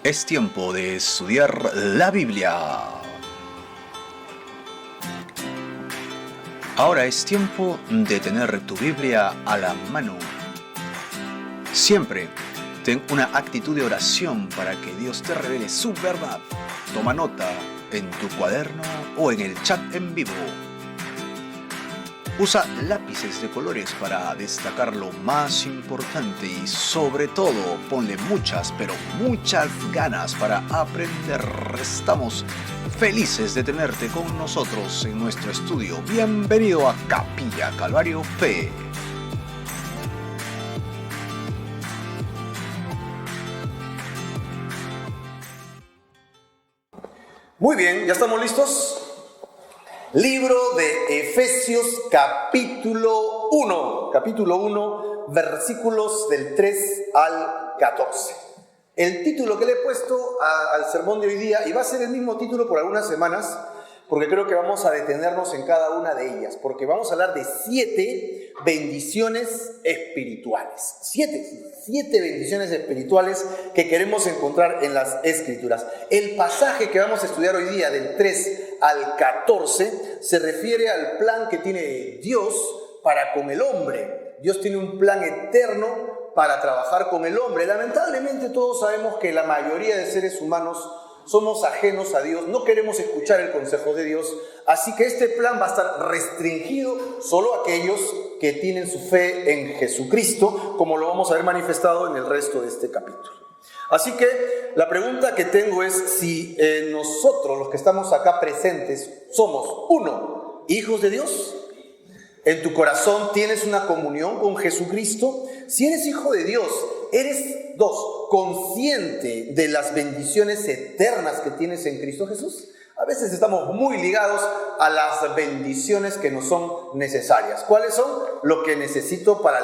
Es tiempo de estudiar la Biblia. Ahora es tiempo de tener tu Biblia a la mano. Siempre ten una actitud de oración para que Dios te revele su verdad. Toma nota en tu cuaderno o en el chat en vivo. Usa lápices de colores para destacar lo más importante y sobre todo ponle muchas, pero muchas ganas para aprender. Estamos felices de tenerte con nosotros en nuestro estudio. Bienvenido a Capilla Calvario Fe. Muy bien, ¿ya estamos listos? Libro de Efesios capítulo 1, versículos del 3 al 14. El título que le he puesto al sermón de hoy día, y va a ser el mismo título por algunas semanas, porque creo que vamos a detenernos en cada una de ellas, porque vamos a hablar de 7 bendiciones espirituales. 7 bendiciones espirituales que queremos encontrar en las Escrituras. El pasaje que vamos a estudiar hoy día, del 3 al 14, se refiere al plan que tiene Dios para con el hombre. Dios tiene un plan eterno para trabajar con el hombre. Lamentablemente todos sabemos que la mayoría de seres humanos somos ajenos a Dios, no queremos escuchar el consejo de Dios, así que este plan va a estar restringido solo a aquellos que tienen su fe en Jesucristo, como lo vamos a ver manifestado en el resto de este capítulo. Así que la pregunta que tengo es si nosotros, los que estamos acá presentes, somos, 1, hijos de Dios. ¿En tu corazón tienes una comunión con Jesucristo? Si eres hijo de Dios, ¿eres, 2, consciente de las bendiciones eternas que tienes en Cristo Jesús? A veces estamos muy ligados a las bendiciones que nos son necesarias. ¿Cuáles son? Lo que necesito para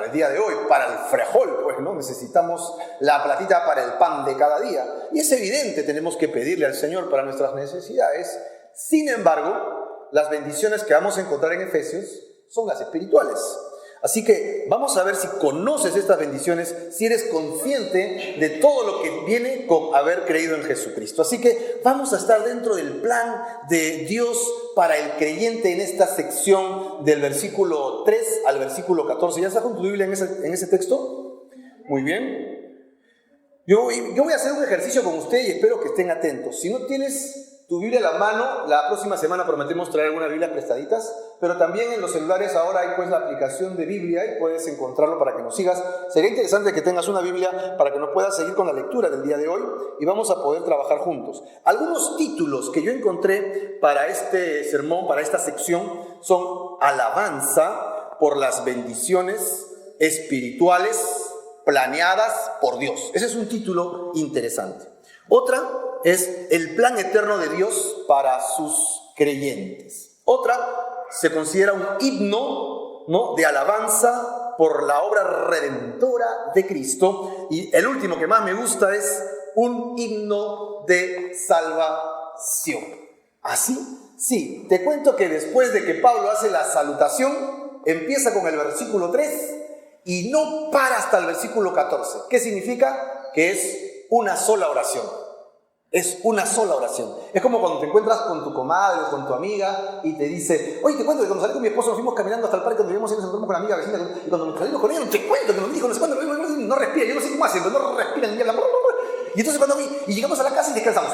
el día de hoy, para el frejol, pues, ¿no? Necesitamos la platita para el pan de cada día. Y es evidente, tenemos que pedirle al Señor para nuestras necesidades. Sin embargo, las bendiciones que vamos a encontrar en Efesios son las espirituales. Así que vamos a ver si conoces estas bendiciones, si eres consciente de todo lo que viene con haber creído en Jesucristo. Así que vamos a estar dentro del plan de Dios para el creyente en esta sección del versículo 3 al versículo 14. ¿Ya está con tu Biblia en ese texto? Muy bien. Yo voy a hacer un ejercicio con usted y espero que estén atentos. Si no tienes tu Biblia a la mano, la próxima semana prometemos traer algunas Biblias prestaditas, pero también en los celulares ahora hay pues la aplicación de Biblia y puedes encontrarlo para que nos sigas. Sería interesante que tengas una Biblia para que nos puedas seguir con la lectura del día de hoy y vamos a poder trabajar juntos. Algunos títulos que yo encontré para este sermón, para esta sección, son alabanza por las bendiciones espirituales planeadas por Dios. Ese es un título interesante. Otra es el plan eterno de Dios para sus creyentes. Otra se considera un himno, ¿no?, de alabanza por la obra redentora de Cristo. Y el último que más me gusta es un himno de salvación. ¿Así? Sí, te cuento que después de que Pablo hace la salutación, empieza con el versículo 3 y no para hasta el versículo 14. ¿Qué significa? Que es una sola oración. Es una sola oración. Es como cuando te encuentras con tu comadre o con tu amiga y te dice: oye, te cuento que cuando salí con mi esposo nos fuimos caminando hasta el parque donde vivimos y nos encontramos con la amiga vecina, y cuando nos salimos con ella, te cuento que nos dijo no sé cuándo, no respira, yo no sé cómo hace, pero no respira ni habla. Y entonces y llegamos a la casa y descansamos.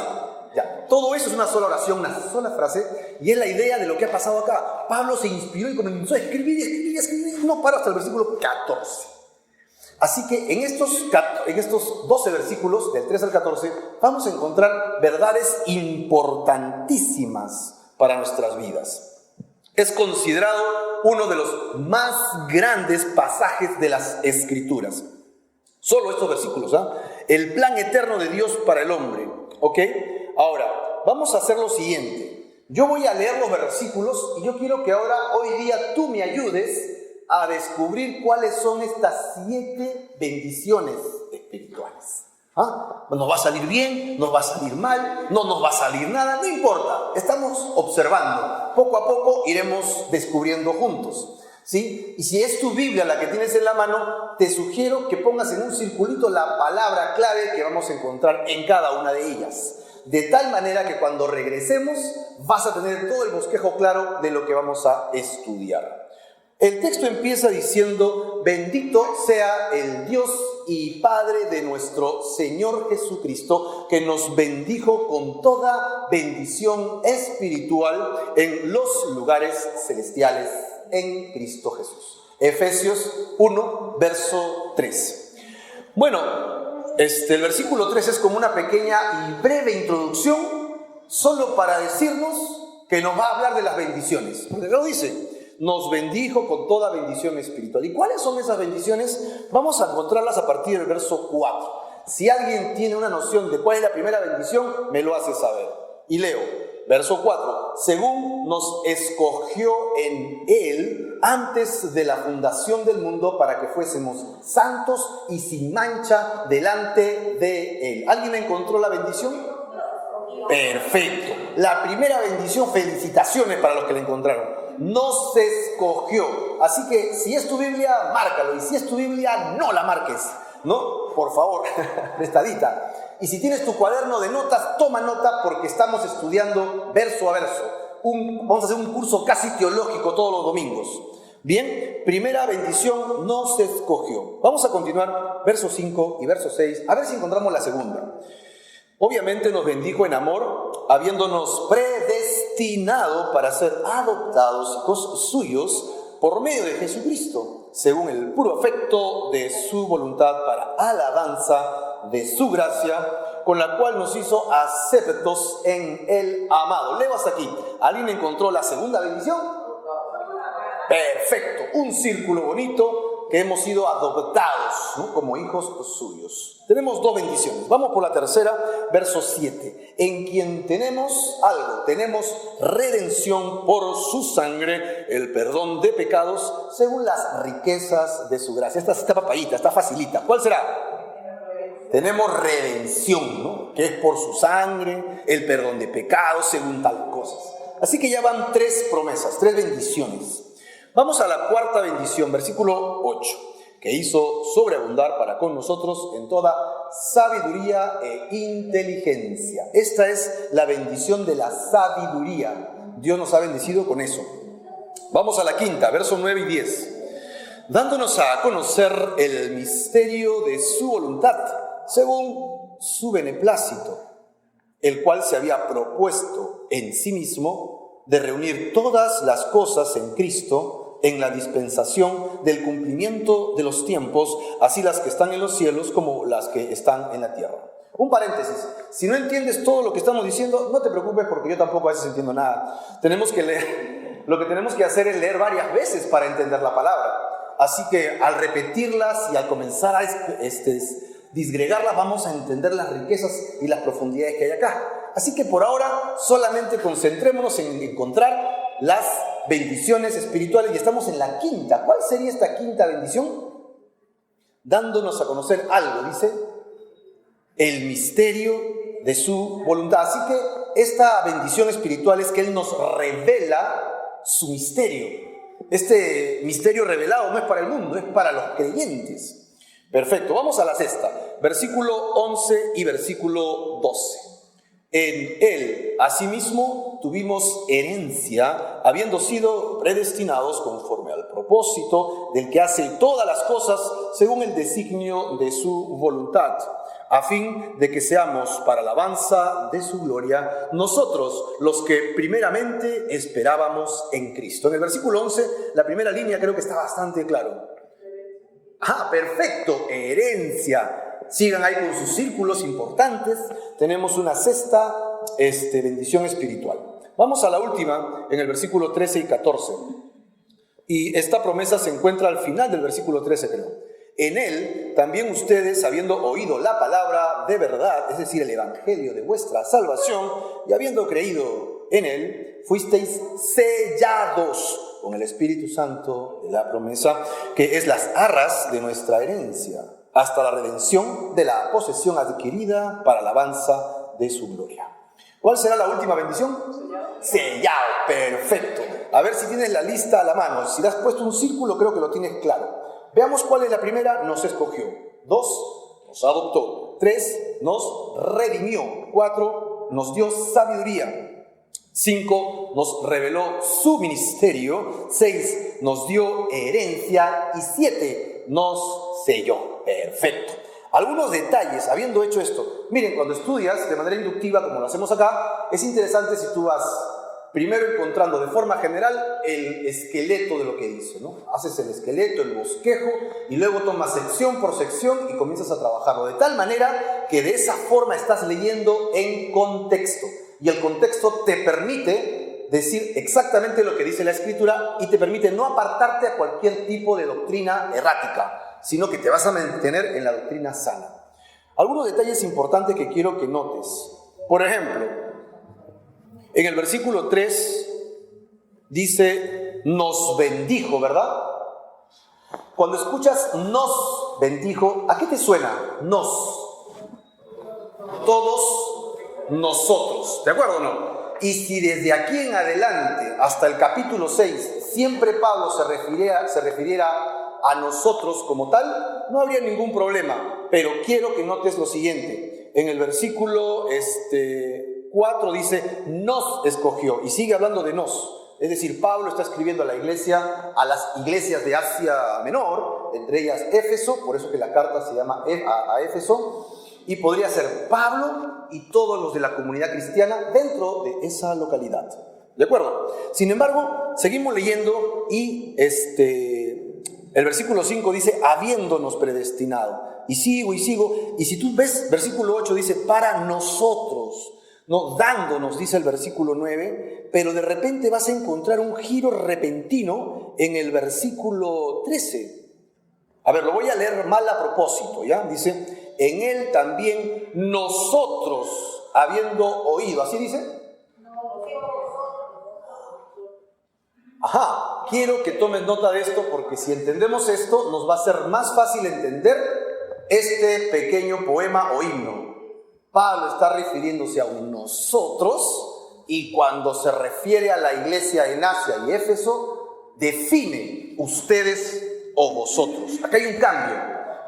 Ya, todo eso es una sola oración, una sola frase, y es la idea de lo que ha pasado acá. Pablo se inspiró y comenzó a escribir, no para hasta el versículo 14. Así que en estos 12 versículos, del 3 al 14, vamos a encontrar verdades importantísimas para nuestras vidas. Es considerado uno de los más grandes pasajes de las Escrituras. Solo estos versículos, el plan eterno de Dios para el hombre. ¿Ok? Ahora, vamos a hacer lo siguiente. Yo voy a leer los versículos y yo quiero que hoy día tú me ayudes a descubrir cuáles son estas 7 bendiciones espirituales. Nos va a salir bien, nos va a salir mal, no nos va a salir nada, no importa. Estamos observando. Poco a poco iremos descubriendo juntos. ¿Sí? Y si es tu Biblia la que tienes en la mano, te sugiero que pongas en un circulito la palabra clave que vamos a encontrar en cada una de ellas. De tal manera que cuando regresemos vas a tener todo el bosquejo claro de lo que vamos a estudiar. El texto empieza diciendo: bendito sea el Dios y Padre de nuestro Señor Jesucristo, que nos bendijo con toda bendición espiritual en los lugares celestiales en Cristo Jesús. Efesios 1, verso 3. Bueno, el versículo 3 es como una pequeña y breve introducción, solo para decirnos que nos va a hablar de las bendiciones. Porque lo dice: nos bendijo con toda bendición espiritual. ¿Y cuáles son esas bendiciones? Vamos a encontrarlas a partir del verso 4. Si alguien tiene una noción de cuál es la primera bendición, me lo hace saber. Y leo, verso 4. Según nos escogió en Él antes de la fundación del mundo para que fuésemos santos y sin mancha delante de Él. ¿Alguien encontró la bendición? Perfecto. La primera bendición, felicitaciones para los que la encontraron. Nos escogió. Así que si es tu Biblia, márcalo. Y si es tu Biblia, no la marques, ¿no? Por favor, prestadita. Y si tienes tu cuaderno de notas, toma nota, porque estamos estudiando verso a verso. Vamos a hacer un curso casi teológico todos los domingos. Bien, primera bendición, nos escogió. Vamos a continuar verso 5 y verso 6, a ver si encontramos la segunda. Obviamente nos bendijo en amor, habiéndonos predestinado para ser adoptados hijos suyos por medio de Jesucristo, según el puro afecto de su voluntad, para alabanza de su gracia, con la cual nos hizo aceptos en el amado. Leo hasta aquí. ¿Alguien encontró la segunda bendición? Perfecto, un círculo bonito, que hemos sido adoptados, ¿no?, como hijos suyos. Tenemos dos bendiciones. Vamos por la tercera, verso 7. En quien tenemos algo, tenemos redención por su sangre, el perdón de pecados, según las riquezas de su gracia. Esta está papayita, está facilita. ¿Cuál será? Tenemos redención, ¿no?, que es por su sangre, el perdón de pecados, según tal cosas. Así que ya van tres promesas, tres bendiciones. Vamos a la cuarta bendición, versículo 8, que hizo sobreabundar para con nosotros en toda sabiduría e inteligencia. Esta es la bendición de la sabiduría. Dios nos ha bendecido con eso. Vamos a la quinta, versos 9 y 10. Dándonos a conocer el misterio de su voluntad, según su beneplácito, el cual se había propuesto en sí mismo de reunir todas las cosas en Cristo, en la dispensación del cumplimiento de los tiempos, así las que están en los cielos como las que están en la tierra. Un paréntesis: si no entiendes todo lo que estamos diciendo, no te preocupes, porque yo tampoco a veces entiendo nada. Tenemos que leer, lo que tenemos que hacer es leer varias veces para entender la palabra. Así que al repetirlas y al comenzar a disgregarlas, vamos a entender las riquezas y las profundidades que hay acá. Así que por ahora solamente concentrémonos en encontrar las bendiciones espirituales, y estamos en la quinta. ¿Cuál sería esta quinta bendición? Dándonos a conocer algo, dice, el misterio de su voluntad. Así que esta bendición espiritual es que Él nos revela su misterio. Este misterio revelado no es para el mundo, es para los creyentes. Perfecto, vamos a la sexta, versículo 11 y versículo 12. En Él, asimismo, tuvimos herencia, habiendo sido predestinados conforme al propósito del que hace todas las cosas según el designio de su voluntad, a fin de que seamos para alabanza de su gloria, nosotros los que primeramente esperábamos en Cristo. En el versículo 11, la primera línea creo que está bastante claro. Perfecto, herencia. Sigan ahí con sus círculos importantes. Tenemos una sexta bendición espiritual. Vamos a la última, en el versículo 13 y 14. Y esta promesa se encuentra al final del versículo 13, creo. En Él también ustedes, habiendo oído la palabra de verdad, es decir, el evangelio de vuestra salvación, y habiendo creído en Él, fuisteis sellados con el Espíritu Santo de la promesa, que es las arras de nuestra herencia, hasta la redención de la posesión adquirida para alabanza de su gloria. ¿Cuál será la última bendición? Sellado. Perfecto. A ver si tienes la lista a la mano. Si le has puesto un círculo, creo que lo tienes claro. Veamos cuál es la primera. Nos escogió. 2, nos adoptó. 3, nos redimió. 4, nos dio sabiduría. 5, nos reveló su ministerio. 6, nos dio herencia. Y 7, nos selló. Perfecto. Algunos detalles, habiendo hecho esto. Miren, cuando estudias de manera inductiva, como lo hacemos acá, es interesante si tú vas primero encontrando de forma general el esqueleto de lo que dice, ¿no? Haces el esqueleto, el bosquejo, y luego tomas sección por sección y comienzas a trabajarlo. De tal manera que de esa forma estás leyendo en contexto. Y el contexto te permite decir exactamente lo que dice la Escritura y te permite no apartarte a cualquier tipo de doctrina errática, sino que te vas a mantener en la doctrina sana. Algunos detalles importantes que quiero que notes. Por ejemplo, en el versículo 3 dice, nos bendijo, ¿verdad? Cuando escuchas nos bendijo, ¿a qué te suena? Nos. Todos nosotros. ¿De acuerdo o no? Y si desde aquí en adelante, hasta el capítulo 6, siempre Pablo se refiriera a nosotros como tal, no habría ningún problema. Pero quiero que notes lo siguiente. En el versículo 4 dice, nos escogió, y sigue hablando de nos. Es decir, Pablo está escribiendo a las iglesias de Asia Menor, entre ellas Éfeso, por eso que la carta se llama a Éfeso, y podría ser Pablo y todos los de la comunidad cristiana dentro de esa localidad. ¿De acuerdo? Sin embargo, seguimos leyendo y el versículo 5 dice, habiéndonos predestinado. Y sigo, y si tú ves, versículo 8 dice, para nosotros. No, dándonos, dice el versículo 9, pero de repente vas a encontrar un giro repentino en el versículo 13. A ver, lo voy a leer mal a propósito, ¿ya? Dice, en él también nosotros, habiendo oído, ¿así dice? Ajá, quiero que tomes nota de esto porque si entendemos esto, nos va a ser más fácil entender este pequeño poema o himno. Pablo está refiriéndose a un nosotros y cuando se refiere a la iglesia en Asia y Éfeso, define ustedes o vosotros. Acá hay un cambio.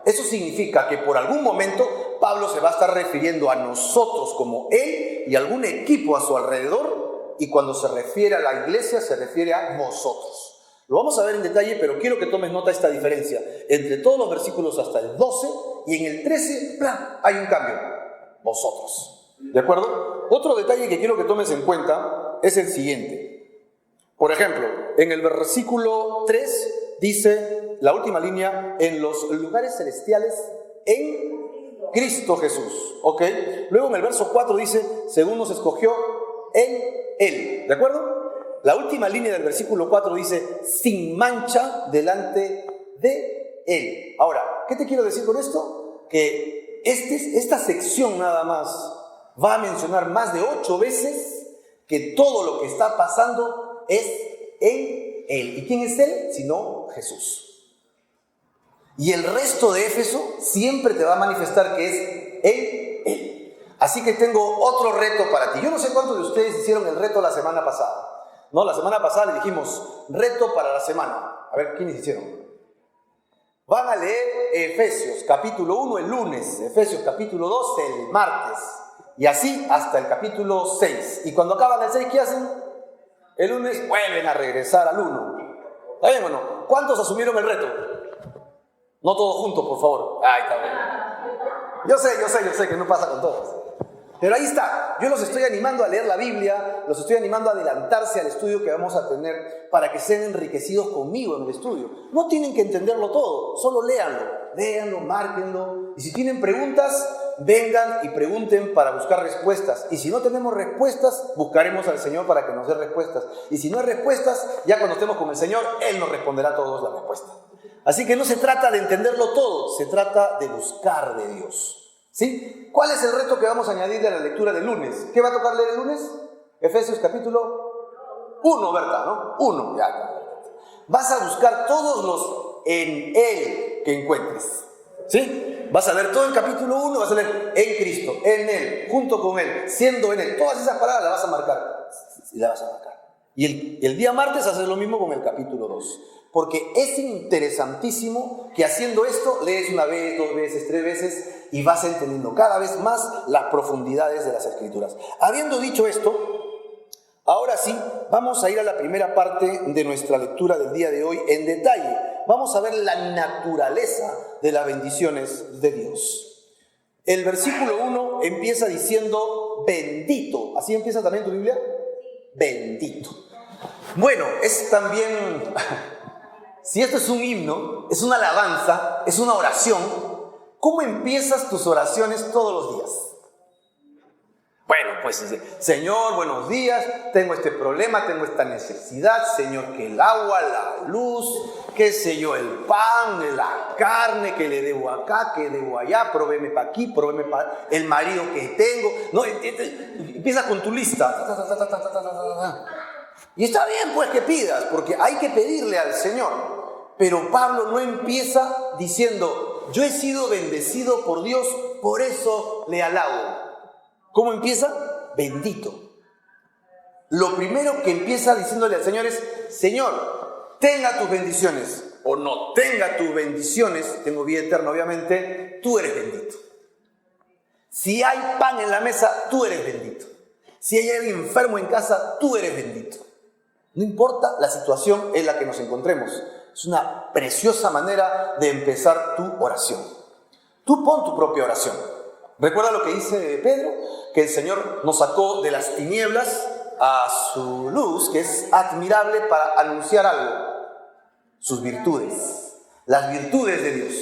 Eso significa que por algún momento Pablo se va a estar refiriendo a nosotros como él y algún equipo a su alrededor, y cuando se refiere a la iglesia se refiere a vosotros. Lo vamos a ver en detalle, pero quiero que tomes nota de esta diferencia. Entre todos los versículos hasta el 12 y en el 13, ¡plan!, hay un cambio. Vosotros. ¿De acuerdo? Otro detalle que quiero que tomes en cuenta es el siguiente. Por ejemplo, en el versículo 3 dice, la última línea, en los lugares celestiales en Cristo Jesús. ¿Ok? Luego en el verso 4 dice, según nos escogió en Él. ¿De acuerdo? La última línea del versículo 4 dice, sin mancha delante de Él. Ahora, ¿qué te quiero decir con esto? Que esta sección nada más va a mencionar más de 8 veces que todo lo que está pasando es en Él. ¿Y quién es Él? Sino Jesús. Y el resto de Éfeso siempre te va a manifestar que es Él. Así que tengo otro reto para ti. Yo no sé cuántos de ustedes hicieron el reto la semana pasada. No, la semana pasada le dijimos, reto para la semana. A ver, ¿quiénes hicieron? Van a leer Efesios capítulo 1 el lunes, Efesios capítulo 2 el martes, y así hasta el capítulo 6. Y cuando acaban el 6, ¿qué hacen? El lunes vuelven a regresar al 1. ¿Está bien o no? ¿Cuántos asumieron el reto? No todos juntos, por favor. Ay, está bien. Yo sé que no pasa con todos. Pero ahí está, yo los estoy animando a leer la Biblia, los estoy animando a adelantarse al estudio que vamos a tener para que sean enriquecidos conmigo en el estudio. No tienen que entenderlo todo, solo léanlo, márquenlo. Y si tienen preguntas, vengan y pregunten para buscar respuestas. Y si no tenemos respuestas, buscaremos al Señor para que nos dé respuestas. Y si no hay respuestas, ya cuando estemos con el Señor, Él nos responderá a todos la respuesta. Así que no se trata de entenderlo todo, se trata de buscar de Dios. ¿Sí? ¿Cuál es el reto que vamos a añadir a la lectura del lunes? ¿Qué va a tocar leer el lunes? Efesios capítulo 1, ¿verdad? ¿No? 1, ya. Vas a buscar todos los en Él que encuentres. ¿Sí? Vas a leer todo el capítulo 1, vas a leer en Cristo, en Él, junto con Él, siendo en Él. Todas esas palabras las vas a marcar. Y las vas a marcar. Y el día martes haces lo mismo con el capítulo 2. Porque es interesantísimo que haciendo esto lees una vez, 2 veces, 3 veces y vas entendiendo cada vez más las profundidades de las Escrituras. Habiendo dicho esto, ahora sí, vamos a ir a la primera parte de nuestra lectura del día de hoy en detalle. Vamos a ver la naturaleza de las bendiciones de Dios. El versículo 1 empieza diciendo bendito. ¿Así empieza también tu Biblia? Bendito. Bueno, es también... Si esto es un himno, es una alabanza, es una oración, ¿cómo empiezas tus oraciones todos los días? Bueno, pues Señor, buenos días, tengo este problema, tengo esta necesidad, Señor, que el agua, la luz, qué sé yo, el pan, la carne, que le debo acá, que debo allá, provéeme para aquí, provéeme para el marido que tengo. No, empieza con tu lista. Y está bien pues que pidas, porque hay que pedirle al Señor. Pero Pablo no empieza diciendo, yo he sido bendecido por Dios, por eso le alabo. ¿Cómo empieza? Bendito. Lo primero que empieza diciéndole al Señor es, Señor, tenga tus bendiciones o no tenga tus bendiciones, tengo vida eterna obviamente, tú eres bendito. Si hay pan en la mesa, tú eres bendito. Si hay alguien enfermo en casa, tú eres bendito. No importa la situación en la que nos encontremos. Es una preciosa manera de empezar tu oración. Tú pon tu propia oración. Recuerda lo que dice Pedro, que el Señor nos sacó de las tinieblas a su luz, que es admirable para anunciar algo. Sus virtudes. Las virtudes de Dios.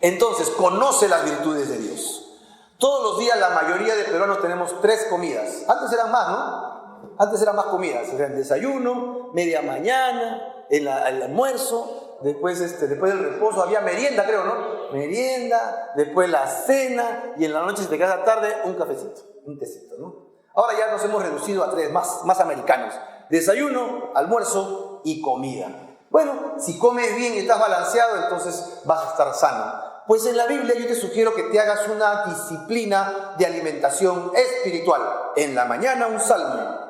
Entonces, conoce las virtudes de Dios. Todos los días la mayoría de peruanos tenemos 3 comidas. Antes eran más, ¿no? Antes eran más comidas, o sea, el desayuno, media mañana, el almuerzo, después del reposo había merienda, creo, ¿no? Merienda, después la cena y en la noche, si te quedas tarde, un cafecito, un tecito, ¿no? Ahora ya nos hemos reducido a 3, más americanos. Desayuno, almuerzo y comida. Bueno, si comes bien y estás balanceado, entonces vas a estar sano. Pues en la Biblia yo te sugiero que te hagas una disciplina de alimentación espiritual. En la mañana un salmo.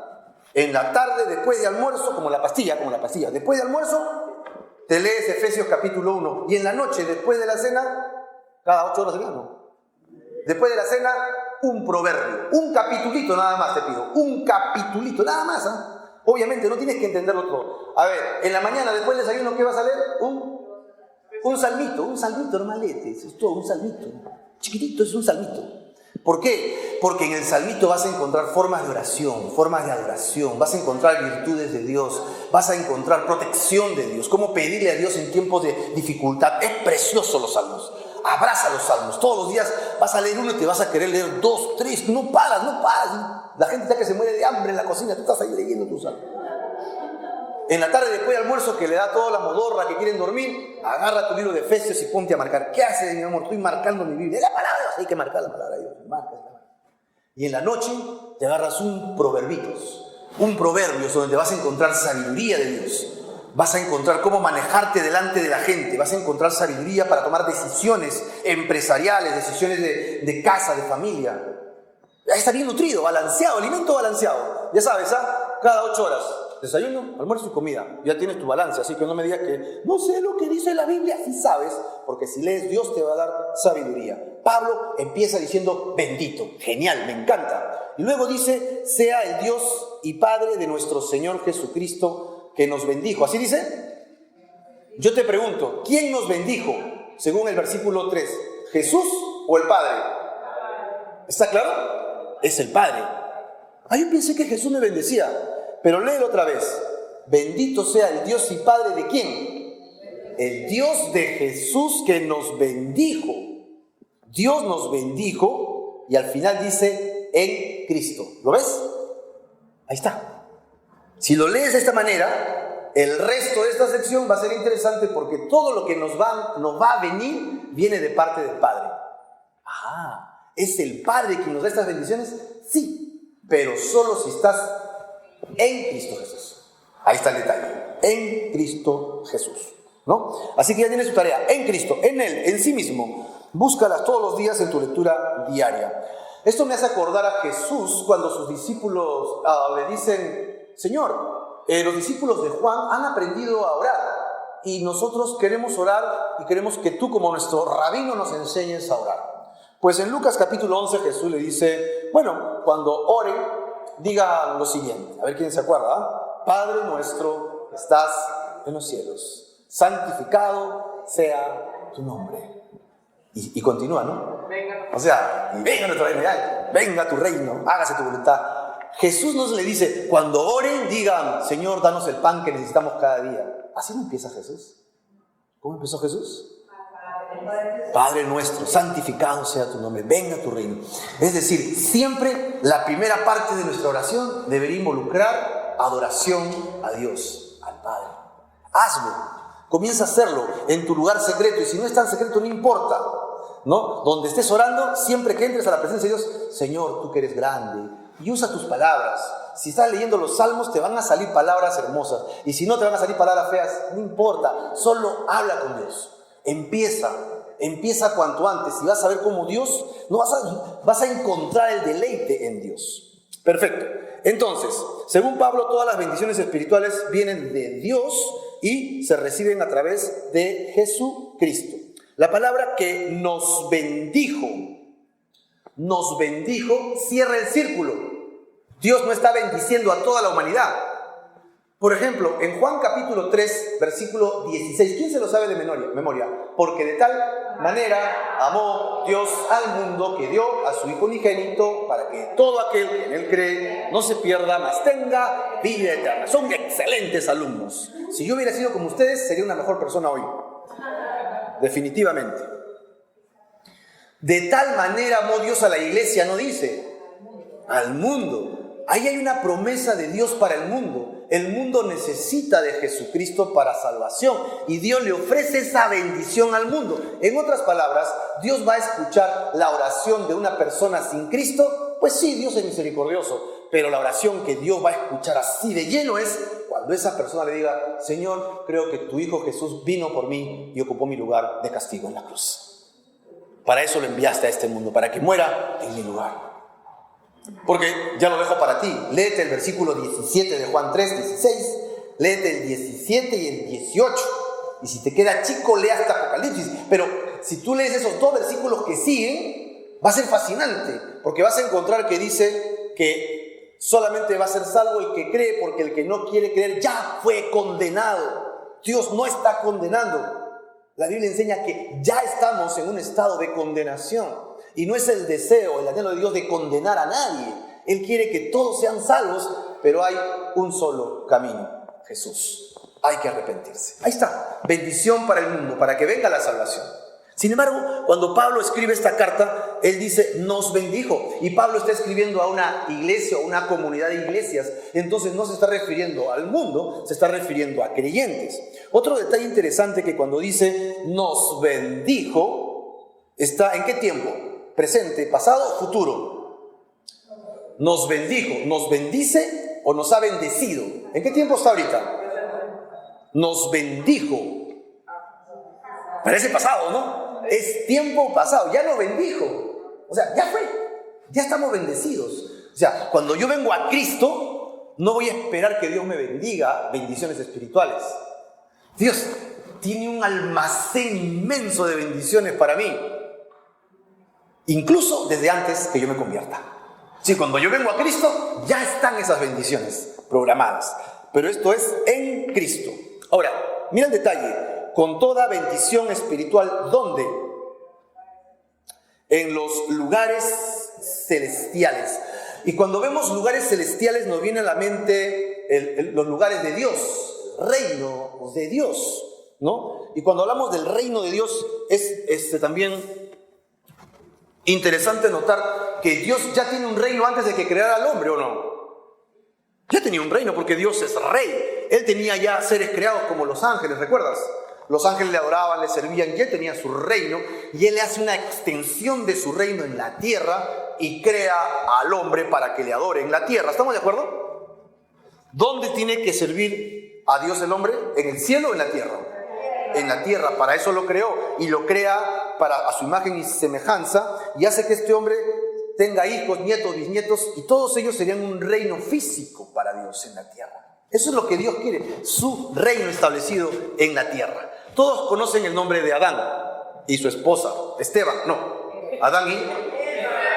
En la tarde, después de almuerzo, como la pastilla. Después de almuerzo, te lees Efesios capítulo 1. Y en la noche, después de la cena, cada 8 horas de ¿no? Después de la cena, un proverbio. Un capitulito nada más te pido. Un capitulito nada más. Obviamente no tienes que entenderlo todo. A ver, en la mañana, después del desayuno, ¿qué vas a leer? Un salmito normalete. Es todo, un salmito. Chiquitito, es un salmito. ¿Por qué? Porque en el salmito vas a encontrar formas de oración, formas de adoración, vas a encontrar virtudes de Dios, vas a encontrar protección de Dios, cómo pedirle a Dios en tiempos de dificultad. Es precioso los salmos. Abraza los salmos. Todos los días vas a leer uno y te vas a querer leer 2, 3. No paras. La gente está que se muere de hambre en la cocina, tú estás ahí leyendo tus salmos. En la tarde, después del almuerzo, que le da toda la modorra que quieren dormir, agarra tu libro de Efesios y ponte a marcar. ¿Qué haces, mi amor? Estoy marcando mi Biblia. La palabra de Dios, hay que marcar la palabra de Dios. Y en la noche te agarras un proverbitos. Un proverbio donde vas a encontrar sabiduría de Dios. Vas a encontrar cómo manejarte delante de la gente. Vas a encontrar sabiduría para tomar decisiones empresariales, decisiones de casa, de familia. Está bien nutrido, balanceado, alimento balanceado. Ya sabes, cada 8 horas. Desayuno, almuerzo y comida. Ya tienes tu balance, así que no me digas que no sé lo que dice la Biblia. Sí sabes, porque si lees, Dios te va a dar sabiduría. Pablo empieza diciendo bendito. Genial, me encanta. Y luego dice, sea el Dios y Padre de nuestro Señor Jesucristo que nos bendijo. ¿Así dice? Yo te pregunto, ¿quién nos bendijo? Según el versículo 3, ¿Jesús o el Padre? ¿Está claro? Es el Padre. Yo pensé que Jesús me bendecía. Pero léelo otra vez. Bendito sea el Dios y Padre ¿de quién? El Dios de Jesús que nos bendijo. Dios nos bendijo y al final dice en Cristo. ¿Lo ves? Ahí está. Si lo lees de esta manera, el resto de esta sección va a ser interesante porque todo lo que nos va a venir viene de parte del Padre. ¿Es el Padre quien nos da estas bendiciones? Sí, pero solo si estás en Cristo Jesús. Ahí está el detalle. En Cristo Jesús, ¿no? Así que ya tienes tu tarea. En Cristo, en Él, en sí mismo. Búscalas todos los días en tu lectura diaria. Esto me hace acordar a Jesús cuando sus discípulos le dicen, Señor, los discípulos de Juan han aprendido a orar y nosotros queremos orar y queremos que tú como nuestro rabino nos enseñes a orar. Pues en Lucas capítulo 11 Jesús le dice, bueno, cuando oren, diga lo siguiente. A ver quién se acuerda. Padre nuestro que estás en los cielos, santificado sea tu nombre. Y continúa, ¿no? O sea, venga nuestro reino, venga tu reino, hágase tu voluntad. Jesús nos le dice, cuando oren, digan, Señor, danos el pan que necesitamos cada día. ¿Así no empieza Jesús? ¿Cómo empezó Jesús? Padre nuestro, santificado sea tu nombre, venga tu reino. Es decir, siempre la primera parte de nuestra oración debería involucrar adoración a Dios, al Padre. Hazlo, comienza a hacerlo en tu lugar secreto, y si no es tan secreto no importa, ¿no? Donde estés orando, siempre que entres a la presencia de Dios, Señor, tú que eres grande, y usa tus palabras. Si estás leyendo los salmos te van a salir palabras hermosas, y si no te van a salir palabras feas, no importa, solo habla con Dios. Empieza cuanto antes y vas a ver cómo Dios, vas a encontrar el deleite en Dios. Perfecto. Entonces, según Pablo, todas las bendiciones espirituales vienen de Dios y se reciben a través de Jesucristo. La palabra que nos bendijo, cierra el círculo. Dios no está bendiciendo a toda la humanidad. Por ejemplo, en Juan capítulo 3, versículo 16, ¿quién se lo sabe de memoria? Porque de tal manera amó Dios al mundo que dio a su Hijo unigénito para que todo aquel que en Él cree no se pierda, mas tenga vida eterna. Son excelentes alumnos. Si yo hubiera sido como ustedes, sería una mejor persona hoy. Definitivamente. De tal manera amó Dios a la iglesia, no dice, al mundo. Ahí hay una promesa de Dios para el mundo. El mundo necesita de Jesucristo para salvación y Dios le ofrece esa bendición al mundo. En otras palabras, Dios va a escuchar la oración de una persona sin Cristo. Pues sí, Dios es misericordioso, pero la oración que Dios va a escuchar así de lleno es cuando esa persona le diga, Señor, creo que tu Hijo Jesús vino por mí y ocupó mi lugar de castigo en la cruz. Para eso lo enviaste a este mundo, para que muera en mi lugar. Porque ya lo dejo para ti. Léete el versículo 17 de Juan 3, 16. Léete el 17 y el 18. Y si te queda chico, lee hasta Apocalipsis. Pero si tú lees esos dos versículos que siguen, va a ser fascinante. Porque vas a encontrar que dice que solamente va a ser salvo el que cree, porque el que no quiere creer ya fue condenado. Dios no está condenando. La Biblia enseña que ya estamos en un estado de condenación. Y no es el deseo, el anhelo de Dios de condenar a nadie. Él quiere que todos sean salvos, pero hay un solo camino, Jesús. Hay que arrepentirse. Ahí está, bendición para el mundo, para que venga la salvación. Sin embargo, cuando Pablo escribe esta carta, él dice, nos bendijo. Y Pablo está escribiendo a una iglesia, a una comunidad de iglesias. Entonces no se está refiriendo al mundo, se está refiriendo a creyentes. Otro detalle interesante que cuando dice, nos bendijo, está ¿en qué tiempo? Presente, pasado, futuro. Nos bendijo, nos bendice o nos ha bendecido. ¿En qué tiempo está ahorita? Nos bendijo. Parece pasado, ¿no? Es tiempo pasado, ya lo bendijo. O sea, ya fue, ya estamos bendecidos. O sea, cuando yo vengo a Cristo, no voy a esperar que Dios me bendiga bendiciones espirituales. Dios tiene un almacén inmenso de bendiciones para mí. Incluso desde antes que yo me convierta. Sí, cuando yo vengo a Cristo, ya están esas bendiciones programadas. Pero esto es en Cristo. Ahora, mira el detalle. Con toda bendición espiritual, ¿dónde? En los lugares celestiales. Y cuando vemos lugares celestiales, nos viene a la mente los lugares de Dios, reino de Dios, ¿no? Y cuando hablamos del reino de Dios, es también interesante notar que Dios ya tiene un reino antes de que creara al hombre, ¿o no? Ya tenía un reino porque Dios es rey. Él tenía ya seres creados como los ángeles, ¿recuerdas? Los ángeles le adoraban, le servían y él tenía su reino. Y él hace una extensión de su reino en la tierra y crea al hombre para que le adore en la tierra. ¿Estamos de acuerdo? ¿Dónde tiene que servir a Dios el hombre? ¿En el cielo o en la tierra? En la tierra, para eso lo creó. Y lo crea a su imagen y semejanza. Y hace que este hombre tenga hijos, nietos, bisnietos. Y todos ellos serían un reino físico para Dios en la tierra. Eso es lo que Dios quiere, su reino establecido en la tierra. Todos conocen el nombre de Adán y su esposa, Esteban, no, Adán y...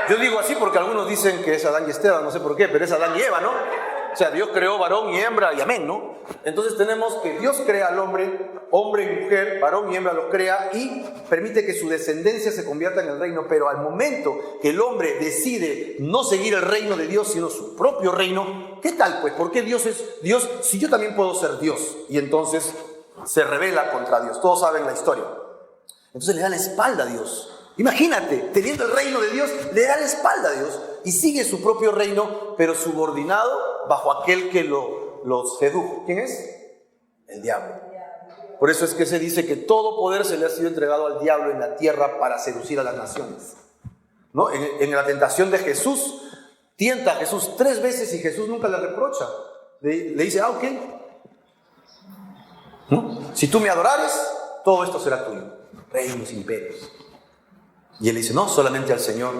Yo digo así porque algunos dicen que es Adán y Esteban, no sé por qué, pero es Adán y Eva, ¿no? O sea, Dios creó varón y hembra y amén, ¿no? Entonces tenemos que Dios crea al hombre, hombre y mujer, varón y hembra los crea y permite que su descendencia se convierta en el reino, pero al momento que el hombre decide no seguir el reino de Dios, sino su propio reino, ¿qué tal pues? ¿Por qué Dios es Dios si yo también puedo ser Dios? Y entonces se rebela contra Dios. Todos saben la historia. Entonces le da la espalda a Dios. Imagínate, teniendo el reino de Dios, le da la espalda a Dios y sigue su propio reino, pero subordinado bajo aquel que lo sedujo. ¿Quién es? El diablo. Por eso es que se dice que todo poder se le ha sido entregado al diablo en la tierra para seducir a las naciones, ¿no? En la tentación de Jesús, tienta a Jesús 3 veces y Jesús nunca le reprocha. Le dice, ok, ¿no? Si tú me adorares, todo esto será tuyo. Reinos, imperios. Y él dice, no, solamente al Señor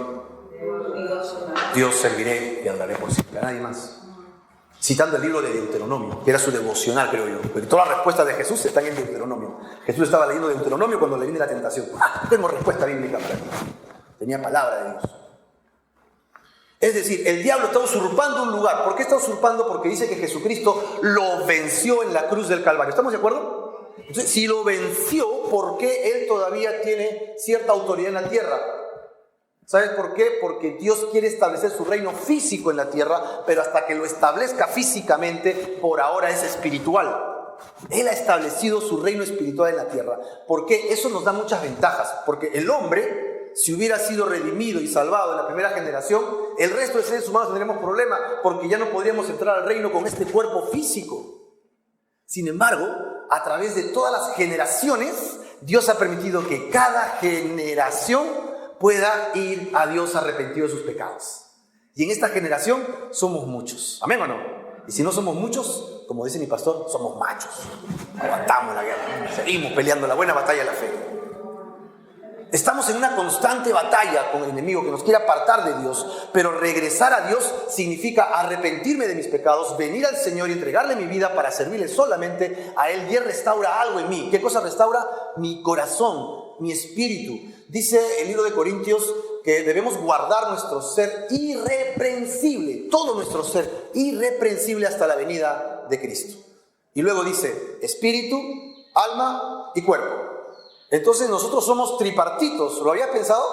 Dios serviré y adoraré por siempre, a nadie más. Citando el libro de Deuteronomio, que era su devocional, creo yo. Porque todas las respuestas de Jesús están en Deuteronomio. Jesús estaba leyendo Deuteronomio cuando le viene la tentación. Tengo respuesta bíblica para ti. Tenía palabra de Dios. Es decir, el diablo está usurpando un lugar. ¿Por qué está usurpando? Porque dice que Jesucristo lo venció en la cruz del Calvario. ¿Estamos de acuerdo? Entonces, si lo venció, ¿por qué él todavía tiene cierta autoridad en la tierra? ¿Sabes por qué? Porque Dios quiere establecer su reino físico en la tierra, pero hasta que lo establezca físicamente, por ahora es espiritual. Él ha establecido su reino espiritual en la tierra. ¿Por qué? Eso nos da muchas ventajas. Porque el hombre, si hubiera sido redimido y salvado en la primera generación, el resto de seres humanos tendríamos problemas, porque ya no podríamos entrar al reino con este cuerpo físico. Sin embargo, a través de todas las generaciones, Dios ha permitido que cada generación pueda ir a Dios arrepentido de sus pecados. Y en esta generación somos muchos. ¿Amén o no? Y si no somos muchos, como dice mi pastor, somos machos. Aguantamos la guerra. Seguimos peleando la buena batalla de la fe. Estamos en una constante batalla con el enemigo que nos quiere apartar de Dios, pero regresar a Dios significa arrepentirme de mis pecados, venir al Señor y entregarle mi vida para servirle solamente a Él, y Él restaura algo en mí. ¿Qué cosa restaura? Mi corazón, mi espíritu. Dice el libro de Corintios que debemos guardar nuestro ser irreprensible, todo nuestro ser irreprensible hasta la venida de Cristo. Y luego dice espíritu, alma y cuerpo. Entonces nosotros somos tripartitos. ¿Lo había pensado?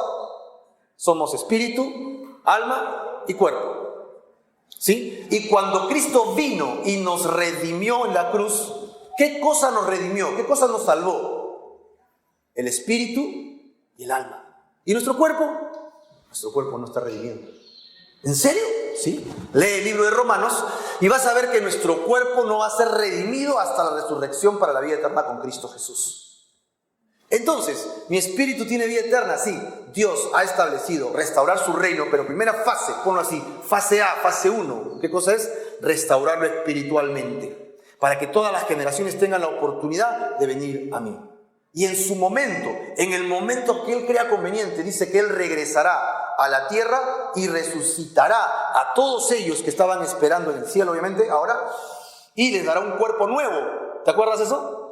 Somos espíritu, alma y cuerpo. ¿Sí? Y cuando Cristo vino y nos redimió en la cruz, ¿qué cosa nos redimió? ¿Qué cosa nos salvó? El espíritu y el alma. ¿Y nuestro cuerpo? Nuestro cuerpo no está redimido. ¿En serio? Sí. Lee el libro de Romanos y vas a ver que nuestro cuerpo no va a ser redimido hasta la resurrección para la vida eterna con Cristo Jesús. Entonces, mi espíritu tiene vida eterna, sí. Dios ha establecido restaurar su reino, pero primera fase, ponlo así, fase A, fase 1. ¿Qué cosa es? Restaurarlo espiritualmente, para que todas las generaciones tengan la oportunidad de venir a mí. Y en su momento, en el momento que Él crea conveniente, dice que Él regresará a la tierra y resucitará a todos ellos que estaban esperando en el cielo, obviamente, ahora, y les dará un cuerpo nuevo. ¿Te acuerdas de eso?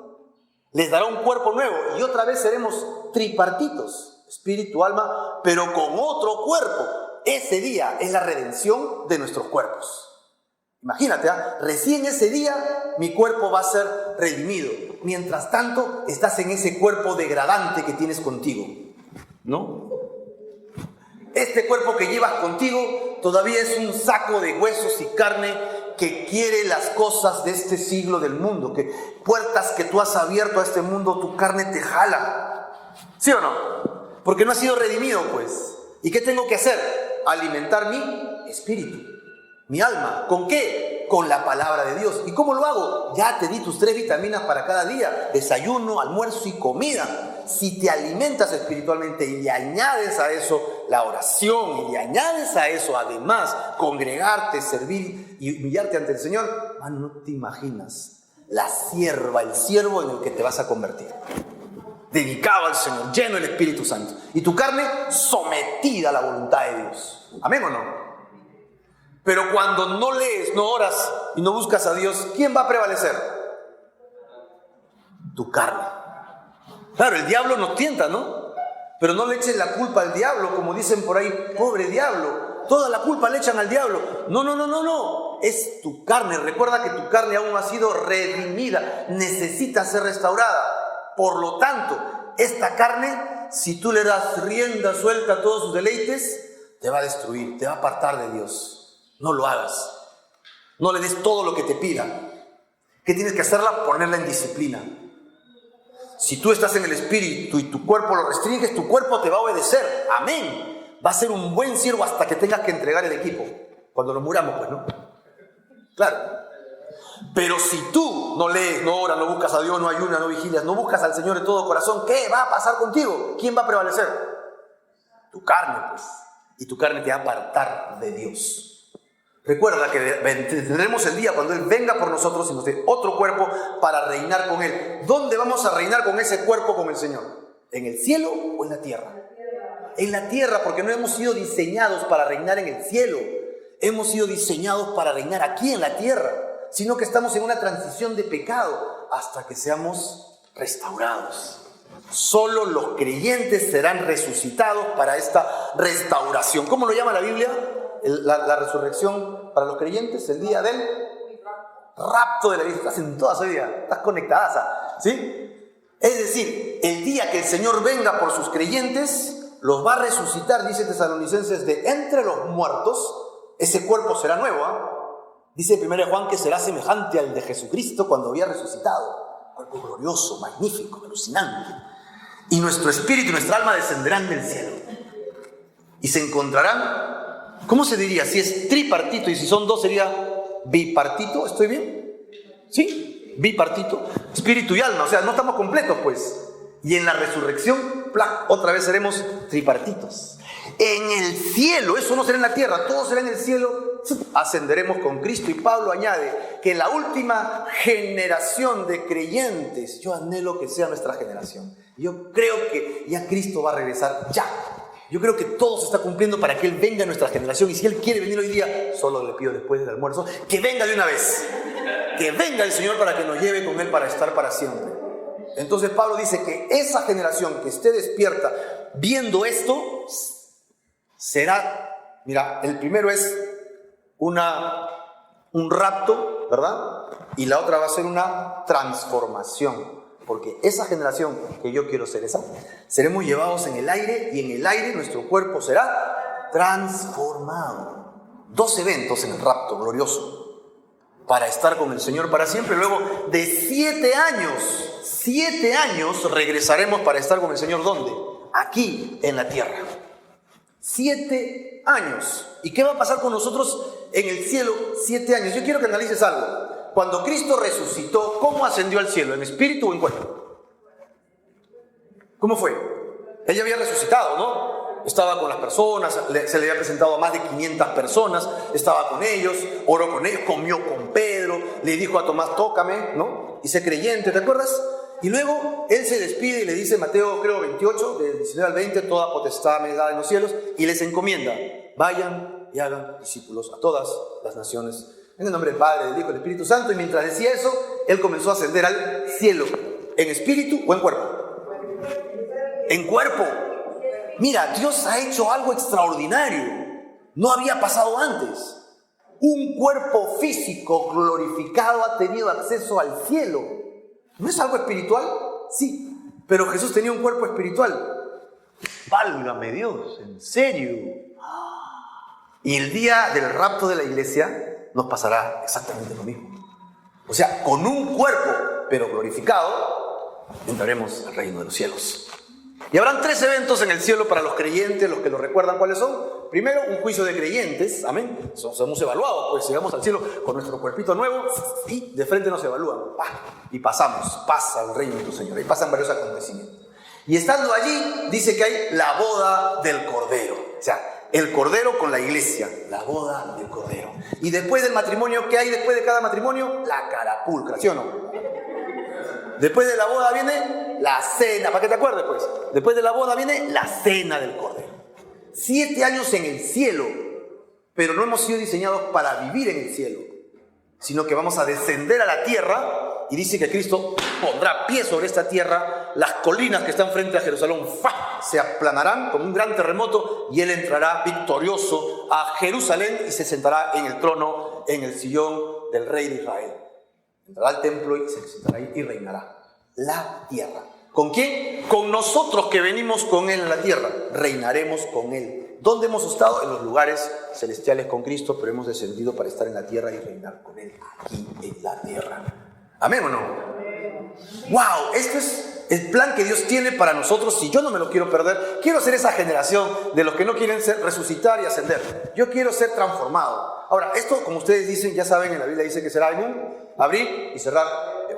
Les dará un cuerpo nuevo y otra vez seremos tripartitos, espíritu, alma, pero con otro cuerpo. Ese día es la redención de nuestros cuerpos. Imagínate, recién ese día mi cuerpo va a ser redimido. Mientras tanto, estás en ese cuerpo degradante que tienes contigo, ¿no? Este cuerpo que llevas contigo todavía es un saco de huesos y carne que quiere las cosas de este siglo del mundo, que puertas que tú has abierto a este mundo, tu carne te jala. ¿Sí o no? Porque no has sido redimido, pues. ¿Y qué tengo que hacer? Alimentar mi espíritu, mi alma. ¿Con qué? Con la palabra de Dios. ¿Y cómo lo hago? Ya te di tus 3 vitaminas para cada día: desayuno, almuerzo y comida. Si te alimentas espiritualmente y le añades a eso la oración y le añades a eso además congregarte, servir y humillarte ante el Señor, no te imaginas la sierva, el siervo en el que te vas a convertir. Dedicado al Señor, lleno del Espíritu Santo. Y tu carne sometida a la voluntad de Dios. ¿Amén o no? Pero cuando no lees, no oras y no buscas a Dios, ¿quién va a prevalecer? Tu carne. Claro, el diablo nos tienta, ¿no? Pero no le eches la culpa al diablo, como dicen por ahí, pobre diablo. Toda la culpa le echan al diablo. No. Es tu carne. Recuerda que tu carne aún no ha sido redimida. Necesita ser restaurada. Por lo tanto, esta carne, si tú le das rienda suelta a todos sus deleites, te va a destruir, te va a apartar de Dios. No lo hagas. No le des todo lo que te pida. ¿Qué tienes que hacerla? Ponerla en disciplina. Si tú estás en el espíritu y tu cuerpo lo restringes, tu cuerpo te va a obedecer. Amén. Va a ser un buen siervo hasta que tengas que entregar el equipo. Cuando nos muramos, pues, ¿no? Claro. Pero si tú no lees, no oras, no buscas a Dios, no ayunas, no vigilias, no buscas al Señor de todo corazón, ¿qué va a pasar contigo? ¿Quién va a prevalecer? Tu carne, pues. Y tu carne te va a apartar de Dios. Recuerda que tendremos el día cuando Él venga por nosotros y nos dé otro cuerpo para reinar con Él. ¿Dónde vamos a reinar con ese cuerpo con el Señor? ¿En el cielo o en la tierra? En la tierra, porque no hemos sido diseñados para reinar en el cielo. Hemos sido diseñados para reinar aquí en la tierra, sino que estamos en una transición de pecado hasta que seamos restaurados. Solo los creyentes serán resucitados para esta restauración. ¿Cómo lo llama la Biblia? La resurrección para los creyentes, el día del rapto de la vida. Estás en toda su vida, estás conectada, ¿sí? Es decir, el día que el Señor venga por sus creyentes, los va a resucitar, dice Tesalonicenses, de entre los muertos. Ese cuerpo será nuevo, ¿eh? Dice 1 Juan que será semejante al de Jesucristo cuando había resucitado. Cuerpo glorioso, magnífico, alucinante. Y nuestro espíritu y nuestra alma descenderán del cielo. Y se encontrarán. ¿Cómo se diría? Si es tripartito y si son dos sería bipartito. ¿Estoy bien? ¿Sí? Bipartito. Espíritu y alma. O sea, no estamos completos, pues. Y en la resurrección, ¡plac!, otra vez seremos tripartitos. En el cielo, eso no será en la tierra, todo será en el cielo. Ascenderemos con Cristo. Y Pablo añade que la última generación de creyentes, yo anhelo que sea nuestra generación. Yo creo que ya Cristo va a regresar ya. Yo creo que todo se está cumpliendo para que Él venga a nuestra generación. Y si Él quiere venir hoy día, solo le pido después del almuerzo, que venga de una vez. Que venga el Señor para que nos lleve con Él para estar para siempre. Entonces Pablo dice que esa generación que esté despierta viendo esto, será, mira, el primero es un rapto, ¿verdad? Y la otra va a ser una transformación. Porque esa generación que yo quiero ser esa, seremos llevados en el aire y en el aire nuestro cuerpo será transformado. 2 eventos en el rapto glorioso para estar con el Señor para siempre. Luego de 7 años regresaremos para estar con el Señor. ¿Dónde? Aquí en la tierra. 7 años. ¿Y qué va a pasar con nosotros en el cielo? 7 años. Yo quiero que analices algo. Cuando Cristo resucitó, ¿cómo ascendió al cielo? ¿En espíritu o en cuerpo? ¿Cómo fue? Él ya había resucitado, ¿no? Estaba con las personas, se le había presentado a más de 500 personas, estaba con ellos, oró con ellos, comió con Pedro, le dijo a Tomás, tócame, ¿no? Y sé creyente, ¿te acuerdas? Y luego Él se despide y le dice, Mateo creo 28, del 19 al 20, toda potestad me da en los cielos, y les encomienda, vayan y hagan discípulos a todas las naciones. En el nombre del Padre, del Hijo y del Espíritu Santo. Y mientras decía eso, Él comenzó a ascender al cielo. ¿En espíritu o en cuerpo? En cuerpo. Mira, Dios ha hecho algo extraordinario. No había pasado antes. Un cuerpo físico glorificado ha tenido acceso al cielo. ¿No es algo espiritual? Sí. Pero Jesús tenía un cuerpo espiritual. Válgame Dios, ¿en serio? Y el día del rapto de la iglesia nos pasará exactamente lo mismo. O sea, con un cuerpo, pero glorificado, entraremos al reino de los cielos. Y habrán 3 eventos en el cielo para los creyentes, los que lo recuerdan, ¿cuáles son? Primero, un juicio de creyentes, amén. Somos evaluados, pues llegamos al cielo con nuestro cuerpito nuevo y de frente nos evalúan. Y pasa al reino de tu Señor. Y pasan varios acontecimientos. Y estando allí, dice que hay la boda del Cordero. O sea, el Cordero con la iglesia, la boda del Cordero. Y después del matrimonio, ¿qué hay después de cada matrimonio? La carapulcra, ¿sí o no? Después de la boda viene la cena, para que te acuerdes pues. Después de la boda viene la cena del Cordero. 7 años en el cielo. pero no hemos sido diseñados para vivir en el cielo, sino que vamos a descender a la tierra. Y dice que Cristo pondrá pie sobre esta tierra, las colinas que están frente a Jerusalén se aplanarán con un gran terremoto y Él entrará victorioso a Jerusalén y se sentará en el trono, en el sillón del rey de Israel. Entrará al templo y se sentará ahí y reinará. La tierra. ¿Con quién? Con nosotros que venimos con Él en la tierra. Reinaremos con Él. ¿Dónde hemos estado? En los lugares celestiales con Cristo, pero hemos descendido para estar en la tierra y reinar con Él aquí en la tierra. ¿Amén o no? ¡Wow! Este es el plan que Dios tiene para nosotros. Si yo no me lo quiero perder, quiero ser esa generación de los que no quieren resucitar y ascender. Yo quiero ser transformado. Ahora, esto, como ustedes dicen, ya saben, en la Biblia dice que será en un abrir y cerrar.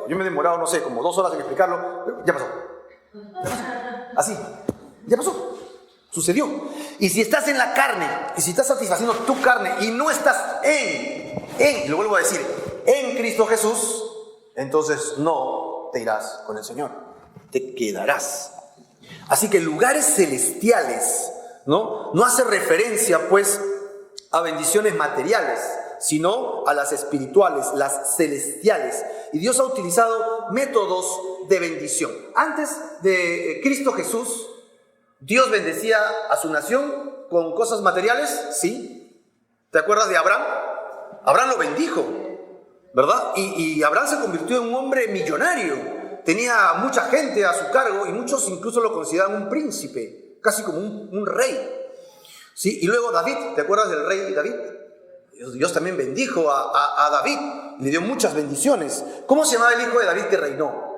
Yo me he demorado, no sé, como 2 horas en explicarlo, pero ya pasó. Así, ya pasó. Sucedió. Y si estás en la carne, y si estás satisfaciendo tu carne y no estás y lo vuelvo a decir, en Cristo Jesús, entonces no te irás con el Señor, te quedarás. Así que lugares celestiales, ¿no? No hace referencia pues a bendiciones materiales, sino a las espirituales, las celestiales. Y Dios ha utilizado métodos de bendición. Antes de Cristo Jesús, Dios bendecía a su nación con cosas materiales, ¿sí? ¿Te acuerdas de Abraham? Abraham lo bendijo, ¿verdad? Y Abraham se convirtió en un hombre millonario. Tenía mucha gente a su cargo y muchos incluso lo consideraban un príncipe, casi como un rey. ¿Sí? Y luego David, ¿te acuerdas del rey David? Dios también bendijo a David, le dio muchas bendiciones. ¿Cómo se llamaba el hijo de David que reinó?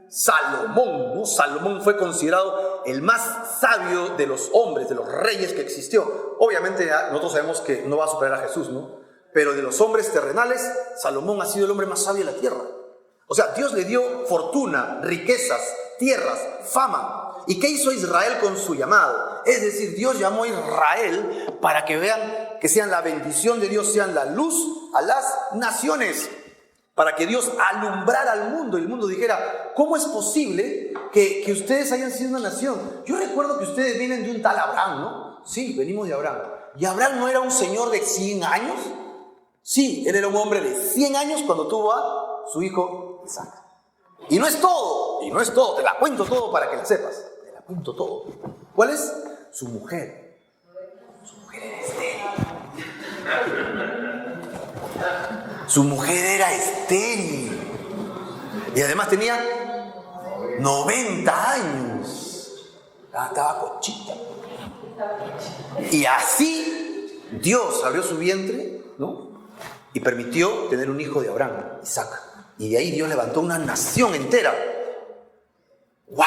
Salomón, ¿no? Salomón fue considerado el más sabio de los hombres, de los reyes que existió. Obviamente nosotros sabemos que no va a superar a Jesús, ¿no? Pero de los hombres terrenales, Salomón ha sido el hombre más sabio de la tierra. O sea, Dios le dio fortuna, riquezas, tierras, fama. ¿Y qué hizo Israel con su llamado? Es decir, Dios llamó a Israel para que vean que sean la bendición de Dios, sean la luz a las naciones. Para que Dios alumbrara al mundo y el mundo dijera, ¿cómo es posible que ustedes hayan sido una nación? Yo recuerdo que ustedes vienen de un tal Abraham, ¿no? Sí, venimos de Abraham. ¿Y Abraham no era un señor de 100 años? Sí, él era un hombre de 100 años cuando tuvo a su hijo Isaac. Y no es todo, te la cuento todo para que la sepas. Te la cuento todo. ¿Cuál es? Su mujer. Su mujer era estéril. Su mujer era estéril. Y además tenía 90 años. Estaba conchita. Y así Dios abrió su vientre, ¿no? Y permitió tener un hijo de Abraham, Isaac. Y de ahí Dios levantó una nación entera. ¡Wow!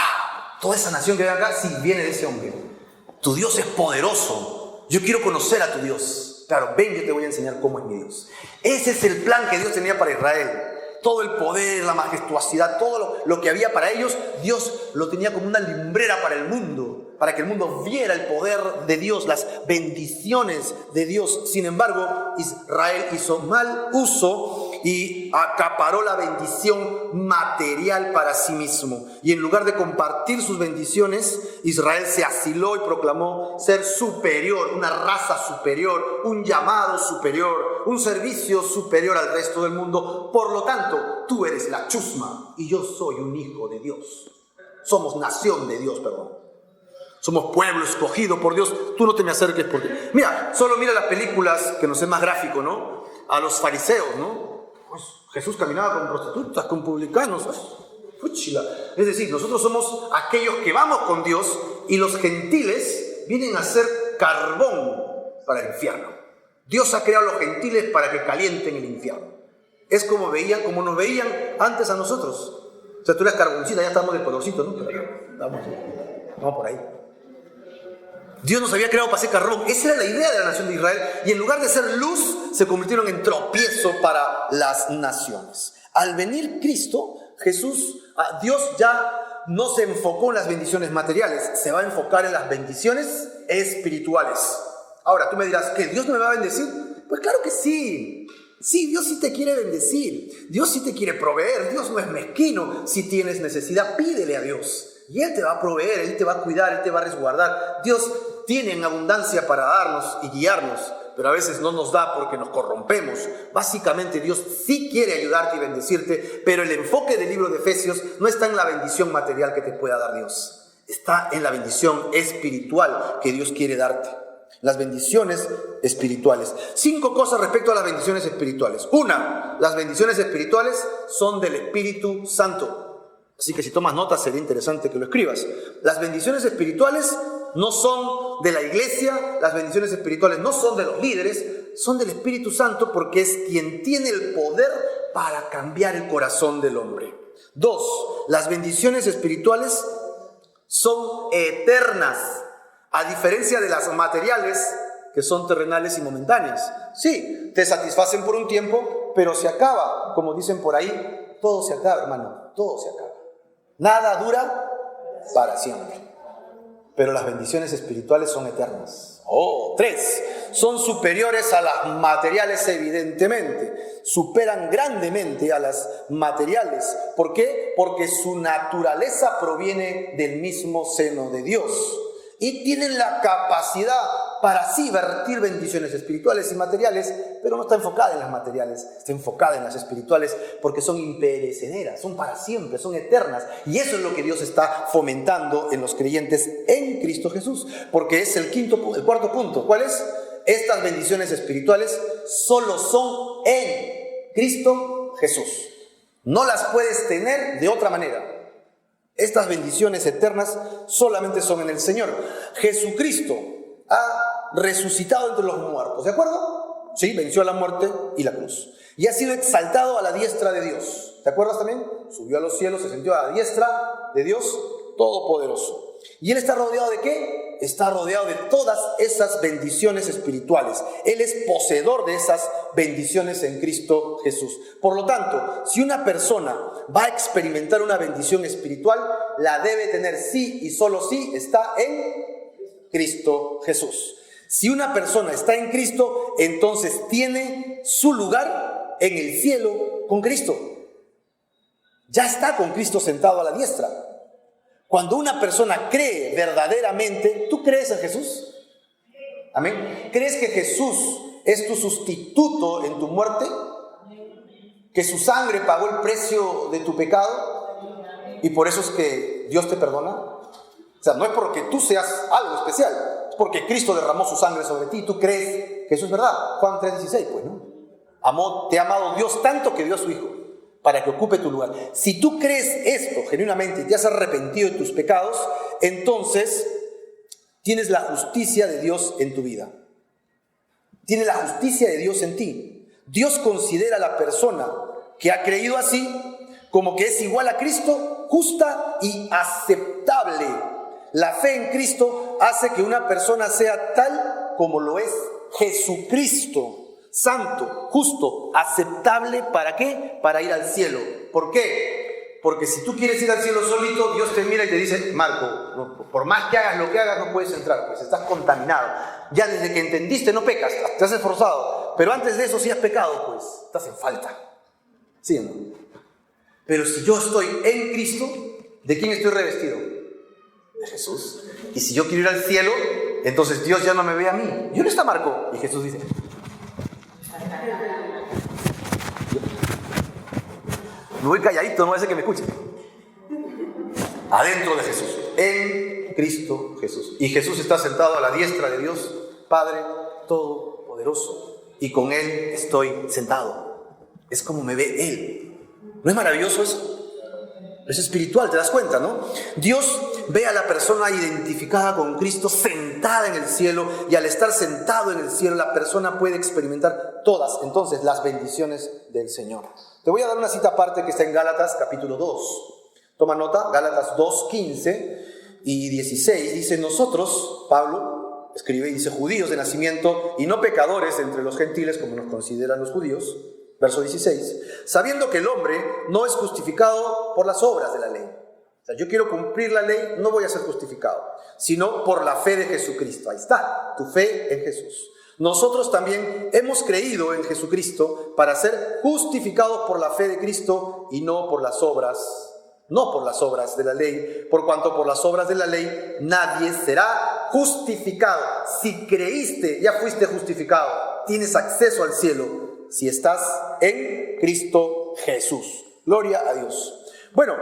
Toda esa nación que ve acá, sí, viene de ese hombre. Tu Dios es poderoso. Yo quiero conocer a tu Dios. Claro, ven, yo te voy a enseñar cómo es mi Dios. Ese es el plan que Dios tenía para Israel. Todo el poder, la majestuosidad, todo lo que había para ellos, Dios lo tenía como una lumbrera para el mundo, para que el mundo viera el poder de Dios, las bendiciones de Dios. Sin embargo, Israel hizo mal uso y acaparó la bendición material para sí mismo. Y en lugar de compartir sus bendiciones, Israel se asiló y proclamó ser superior, una raza superior, un llamado superior, un servicio superior al resto del mundo. Por lo tanto, tú eres la chusma y yo soy un hijo de Dios. Somos nación de Dios, perdón. Somos pueblo escogido por Dios. Tú no te me acerques porque... Mira, solo mira las películas que nos es más gráfico, ¿no? A los fariseos, ¿no? Pues Jesús caminaba con prostitutas, con publicanos. Es decir, nosotros somos aquellos que vamos con Dios y los gentiles vienen a ser carbón para el infierno. Dios ha creado a los gentiles para que calienten el infierno. Es como nos veían antes a nosotros. O sea, tú eres carboncita, ya estamos de colorcito, ¿no? Vamos por ahí. Dios nos había creado para ser carbón. Esa era la idea de la nación de Israel. Y en lugar de ser luz, se convirtieron en tropiezo para las naciones. Al venir Cristo, Dios ya no se enfocó en las bendiciones materiales. Se va a enfocar en las bendiciones espirituales. Ahora, tú me dirás, ¿que Dios no me va a bendecir? Pues claro que sí. Sí, Dios sí te quiere bendecir. Dios sí te quiere proveer. Dios no es mezquino. Si tienes necesidad, pídele a Dios. Y Él te va a proveer, Él te va a cuidar, Él te va a resguardar. Dios tiene en abundancia para darnos y guiarnos. pero a veces no nos da porque nos corrompemos. Básicamente Dios sí quiere ayudarte y bendecirte, pero el enfoque del libro de Efesios no está en la bendición material que te pueda dar Dios. Está en la bendición espiritual que Dios quiere darte. Las bendiciones espirituales. 5 cosas respecto a las bendiciones espirituales. 1, las bendiciones espirituales son del Espíritu Santo. Así que si tomas notas sería interesante que lo escribas. Las bendiciones espirituales no son de la iglesia, las bendiciones espirituales no son de los líderes, son del Espíritu Santo porque es quien tiene el poder para cambiar el corazón del hombre. 2, las bendiciones espirituales son eternas, a diferencia de las materiales que son terrenales y momentáneas. Sí, te satisfacen por un tiempo, pero se acaba. Como dicen por ahí, todo se acaba, hermano, todo se acaba. Nada dura para siempre. Pero las bendiciones espirituales son eternas. 3, son superiores a las materiales evidentemente. Superan grandemente a las materiales. ¿Por qué? Porque su naturaleza proviene del mismo seno de Dios. Y tienen la capacidad para así vertir bendiciones espirituales y materiales, pero no está enfocada en las materiales, está enfocada en las espirituales porque son imperecederas, son para siempre, son eternas. Y eso es lo que Dios está fomentando en los creyentes en Cristo Jesús, porque es el cuarto punto. ¿Cuál es? Estas bendiciones espirituales solo son en Cristo Jesús. No las puedes tener de otra manera. Estas bendiciones eternas solamente son en el Señor. Jesucristo ha resucitado entre los muertos, ¿de acuerdo? Sí, venció a la muerte y la cruz. Y ha sido exaltado a la diestra de Dios. ¿Te acuerdas también? Subió a los cielos, se sentó a la diestra de Dios Todopoderoso. ¿Y Él está rodeado de qué? Está rodeado de todas esas bendiciones espirituales. Él es poseedor de esas bendiciones en Cristo Jesús. Por lo tanto, si una persona va a experimentar una bendición espiritual, la debe tener sí y solo si está en Cristo Jesús. Si una persona está en Cristo, entonces tiene su lugar en el cielo con Cristo. Ya está con Cristo sentado a la diestra. Cuando una persona cree verdaderamente, ¿tú crees en Jesús? Amén. ¿Crees que Jesús es tu sustituto en tu muerte? ¿Que su sangre pagó el precio de tu pecado? ¿Y por eso es que Dios te perdona? O sea, no es porque tú seas algo especial, es porque Cristo derramó su sangre sobre ti. ¿Tú crees que eso es verdad? Juan 3:16, pues, ¿no? Te ha amado Dios tanto que dio a su Hijo para que ocupe tu lugar. Si tú crees esto genuinamente y te has arrepentido de tus pecados, entonces tienes la justicia de Dios en tu vida. Tienes la justicia de Dios en ti. Dios considera a la persona que ha creído así como que es igual a Cristo, justa y aceptable. La fe en Cristo hace que una persona sea tal como lo es Jesucristo. Santo, justo, aceptable, ¿para qué? Para ir al cielo. ¿Por qué? Porque si tú quieres ir al cielo solito, Dios te mira y te dice, Marco, por más que hagas lo que hagas, no puedes entrar, pues estás contaminado. Ya desde que entendiste no pecas, te has esforzado, pero antes de eso si has pecado, pues estás en falta. ¿Sí o no? Pero si yo estoy en Cristo, ¿de quién estoy revestido? De Jesús. Y si yo quiero ir al cielo, entonces Dios ya no me ve a mí. ¿Y dónde está Marco? Y Jesús dice, me voy calladito, no va a ser que me escuchen. Adentro de Jesús, en Cristo Jesús. Y Jesús está sentado a la diestra de Dios, Padre Todopoderoso. Y con Él estoy sentado. Es como me ve Él. ¿No es maravilloso eso? Es espiritual, te das cuenta, ¿no? Dios ve a la persona identificada con Cristo sentada en el cielo, y al estar sentado en el cielo la persona puede experimentar todas entonces las bendiciones del Señor. Te voy a dar una cita aparte que está en Gálatas capítulo 2. Toma nota, Gálatas 2, 15 y 16. Dice, nosotros, Pablo escribe y dice, judíos de nacimiento y no pecadores entre los gentiles como nos consideran los judíos. Verso 16, sabiendo que el hombre no es justificado por las obras de la ley. O sea, yo quiero cumplir la ley, no voy a ser justificado, sino por la fe de Jesucristo. Ahí está, tu fe en Jesús. Nosotros también hemos creído en Jesucristo para ser justificados por la fe de Cristo y no por las obras de la ley, por cuanto por las obras de la ley nadie será justificado. Si creíste, ya fuiste justificado. Tienes acceso al cielo si estás en Cristo Jesús. Gloria a Dios. Bueno,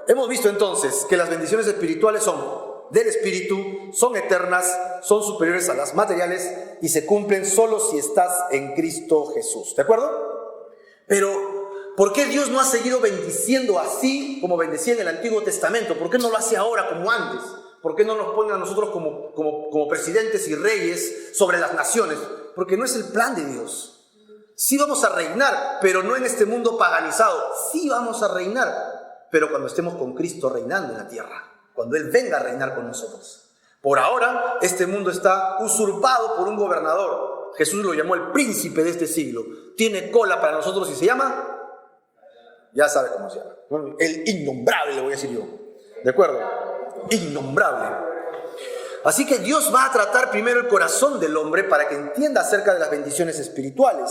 hemos visto entonces que las bendiciones espirituales son del Espíritu, son eternas, son superiores a las materiales y se cumplen solo si estás en Cristo Jesús. ¿De acuerdo? Pero, ¿por qué Dios no ha seguido bendiciendo así como bendecía en el Antiguo Testamento? ¿Por qué no lo hace ahora como antes? ¿Por qué no nos pone a nosotros como presidentes y reyes sobre las naciones? Porque no es el plan de Dios. Sí vamos a reinar, pero no en este mundo paganizado. Sí vamos a reinar, pero cuando estemos con Cristo reinando en la tierra. Cuando Él venga a reinar con nosotros. Por ahora, este mundo está usurpado por un gobernador. Jesús lo llamó el príncipe de este siglo. Tiene cola para nosotros y se llama... Ya sabe cómo se llama. El innombrable, le voy a decir yo. ¿De acuerdo? Innombrable. Así que Dios va a tratar primero el corazón del hombre para que entienda acerca de las bendiciones espirituales.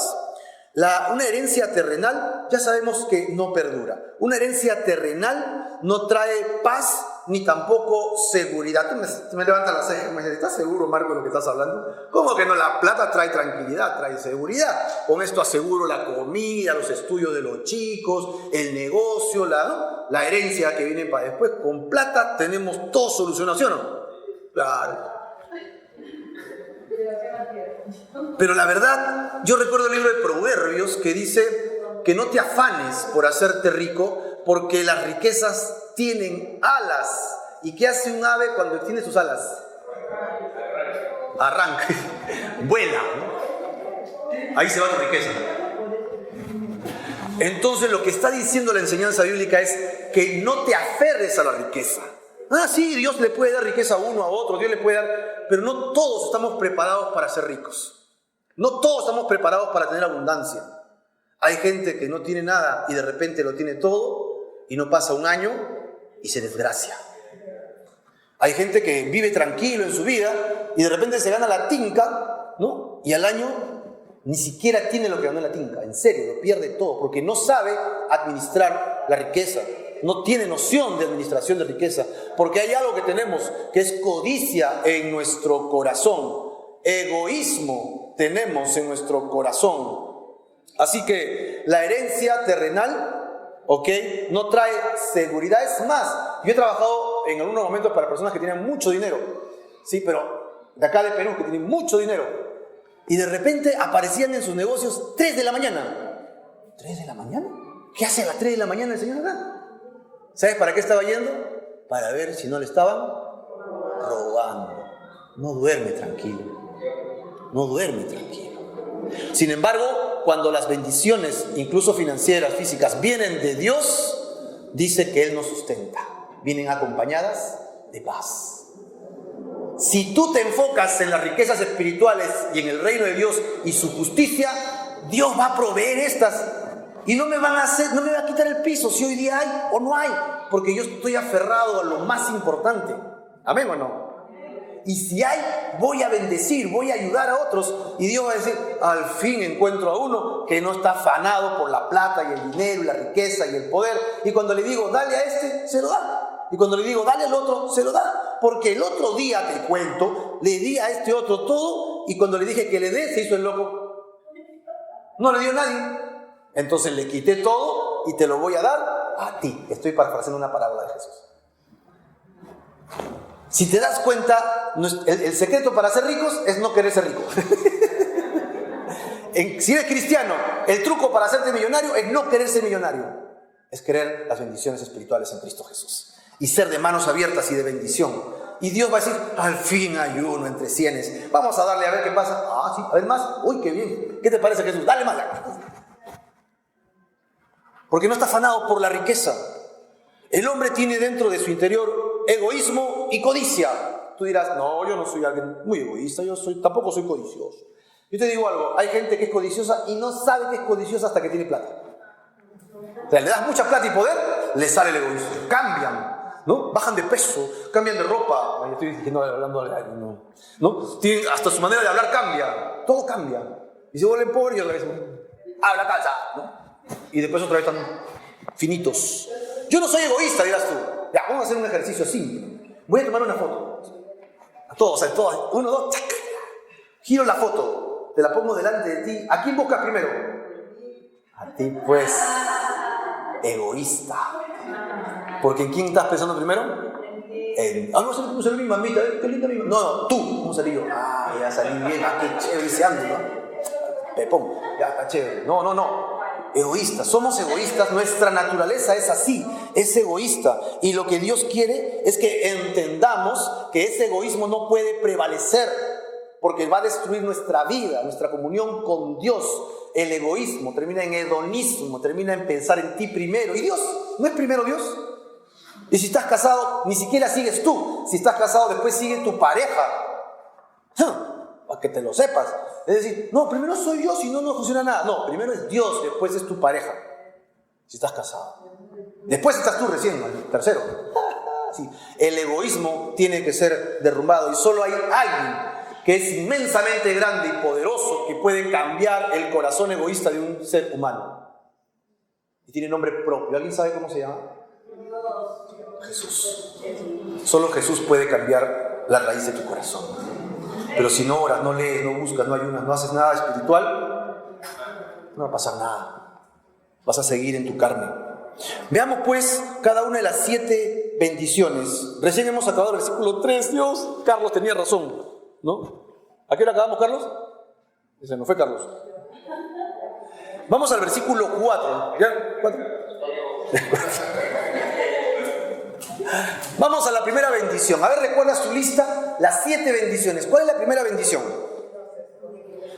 Una herencia terrenal, ya sabemos que no perdura. Una herencia terrenal no trae paz ni tampoco seguridad. Tú me levantas la ceja y me dices, ¿estás seguro, Marco, de lo que estás hablando? ¿Cómo que no? La plata trae tranquilidad, trae seguridad. Con esto aseguro la comida, los estudios de los chicos, el negocio, la herencia que viene para después. Con plata tenemos todo solucionado, ¿sí o no? Claro. Pero la verdad, yo recuerdo el libro de Proverbios que dice que no te afanes por hacerte rico, porque las riquezas tienen alas. ¿Y qué hace un ave cuando tiene sus alas? Arranca, vuela, ¿no? Ahí se va tu riqueza. Entonces lo que está diciendo la enseñanza bíblica es que no te aferres a la riqueza. Sí, Dios le puede dar riqueza a uno, a otro, Dios le puede dar, pero no todos estamos preparados para ser ricos. No todos estamos preparados para tener abundancia. Hay gente que no tiene nada y de repente lo tiene todo y no pasa un año y se desgracia. Hay gente que vive tranquilo en su vida y de repente se gana la tinca, ¿no? Y al año ni siquiera tiene lo que ganó en la tinca. En serio, lo pierde todo porque no sabe administrar la riqueza. No tiene noción de administración de riqueza, porque hay algo que tenemos, que es codicia en nuestro corazón. Egoísmo tenemos en nuestro corazón. Así que la herencia terrenal, ¿ok?, no trae seguridad. Es más, yo he trabajado en algunos momentos para personas que tienen mucho dinero, sí, pero de acá de Perú, que tienen mucho dinero, y de repente aparecían en sus negocios 3 de la mañana. ¿3 de la mañana? ¿Qué hace a las 3 de la mañana el señor acá? ¿Sabes para qué estaba yendo? Para ver si no le estaban robando. No duerme tranquilo. No duerme tranquilo. Sin embargo, cuando las bendiciones, incluso financieras, físicas, vienen de Dios, dice que Él nos sustenta. Vienen acompañadas de paz. Si tú te enfocas en las riquezas espirituales y en el reino de Dios y su justicia, Dios va a proveer estas. Y no me va a quitar el piso si hoy día hay o no hay, porque yo estoy aferrado a lo más importante. ¿Amén o no? Y si hay, voy a bendecir, voy a ayudar a otros. Y Dios va a decir, al fin encuentro a uno que no está afanado por la plata y el dinero y la riqueza y el poder. Y cuando le digo, dale a este, se lo da. Y cuando le digo, dale al otro, se lo da. Porque el otro día, te cuento, le di a este otro todo. Y cuando le dije que le dé, se hizo el loco. No le dio a nadie. Entonces le quité todo y te lo voy a dar a ti. Estoy parafraseando una parábola de Jesús. Si te das cuenta, el secreto para ser ricos es no querer ser rico. Si eres cristiano, el truco para hacerte millonario es no querer ser millonario. Es querer las bendiciones espirituales en Cristo Jesús. Y ser de manos abiertas y de bendición. Y Dios va a decir, al fin hay uno entre cienes. Vamos a darle a ver qué pasa. Sí, a ver más. Uy, qué bien. ¿Qué te parece, Jesús? Dale más. Porque no está afanado por la riqueza. El hombre tiene dentro de su interior egoísmo y codicia. Tú dirás, no, yo no soy alguien muy egoísta, tampoco soy codicioso. Yo te digo algo, hay gente que es codiciosa y no sabe que es codiciosa hasta que tiene plata. O sea, le das mucha plata y poder, le sale el egoísmo. Cambian, ¿no? Bajan de peso, cambian de ropa. Yo estoy diciendo, hablando de alguien, ¿no? Hasta su manera de hablar cambia. Todo cambia. Y se vuelven pobres y otra vez habla calza, ¿no? Y después otra vez están finitos. Yo no soy egoísta, dirás tú. Ya, vamos a hacer un ejercicio simple. Voy a tomar una foto. Todos, uno, dos, chac. Giro la foto, te la pongo delante de ti. ¿A quién buscas primero? A ti, pues, egoísta. Porque ¿en quién estás pensando primero? Vamos a salir mi mamita, qué linda mi mamita. No, tú, ¿cómo salí yo? Ya salí bien, qué chévere ese ando, ¿no? Pepón, ya está chévere. No. Egoístas, somos egoístas, nuestra naturaleza es así, es egoísta. Y lo que Dios quiere es que entendamos que ese egoísmo no puede prevalecer, porque va a destruir nuestra vida, nuestra comunión con Dios. El egoísmo termina en hedonismo, termina en pensar en ti primero. ¿Y Dios? ¿No es primero Dios? Y si estás casado, ni siquiera sigues tú. Si estás casado, después sigue tu pareja. Para que te lo sepas. Es decir, no, primero soy yo, si no, no funciona nada. No, primero es Dios, después es tu pareja. Si estás casado. Después estás tú recién, el tercero. Sí. El egoísmo tiene que ser derrumbado. Y solo hay alguien que es inmensamente grande y poderoso que puede cambiar el corazón egoísta de un ser humano. Y tiene nombre propio. ¿Alguien sabe cómo se llama? Jesús. Solo Jesús puede cambiar la raíz de tu corazón. Pero si no oras, no lees, no buscas, no ayunas, no haces nada espiritual, no va a pasar nada. Vas a seguir en tu carne. Veamos pues cada una de las 7 bendiciones. Recién hemos acabado el versículo 3. Dios, Carlos tenía razón, ¿no? ¿A qué hora acabamos, Carlos? Ese no fue Carlos. Vamos al versículo 4. ¿Ya? 4. Vamos a la primera bendición. A ver, ¿recuerdas tu lista? Las 7 bendiciones. ¿Cuál es la primera bendición?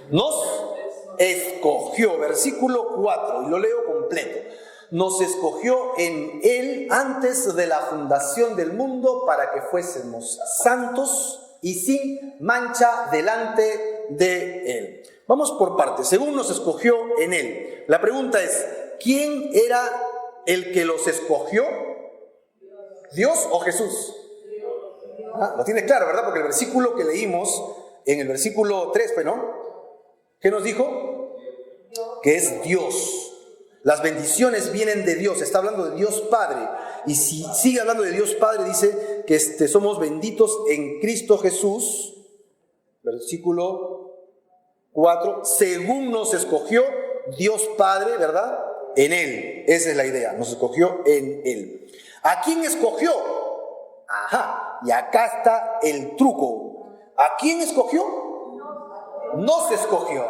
Nos escogió, versículo 4, y lo leo completo. Nos escogió en Él antes de la fundación del mundo para que fuésemos santos y sin mancha delante de Él. Vamos por partes. Según nos escogió en Él. La pregunta es, ¿quién era el que los escogió? ¿Dios o Jesús? Lo tienes claro, ¿verdad? Porque el versículo que leímos, en el versículo 3, ¿no? ¿Qué nos dijo? Que es Dios. Las bendiciones vienen de Dios. Está hablando de Dios Padre. Y si sigue hablando de Dios Padre, dice que somos benditos en Cristo Jesús. Versículo 4. Según nos escogió Dios Padre, ¿verdad? En Él. Esa es la idea. Nos escogió en Él. ¿A quién escogió? Y acá está el truco. ¿A quién escogió? Nos escogió.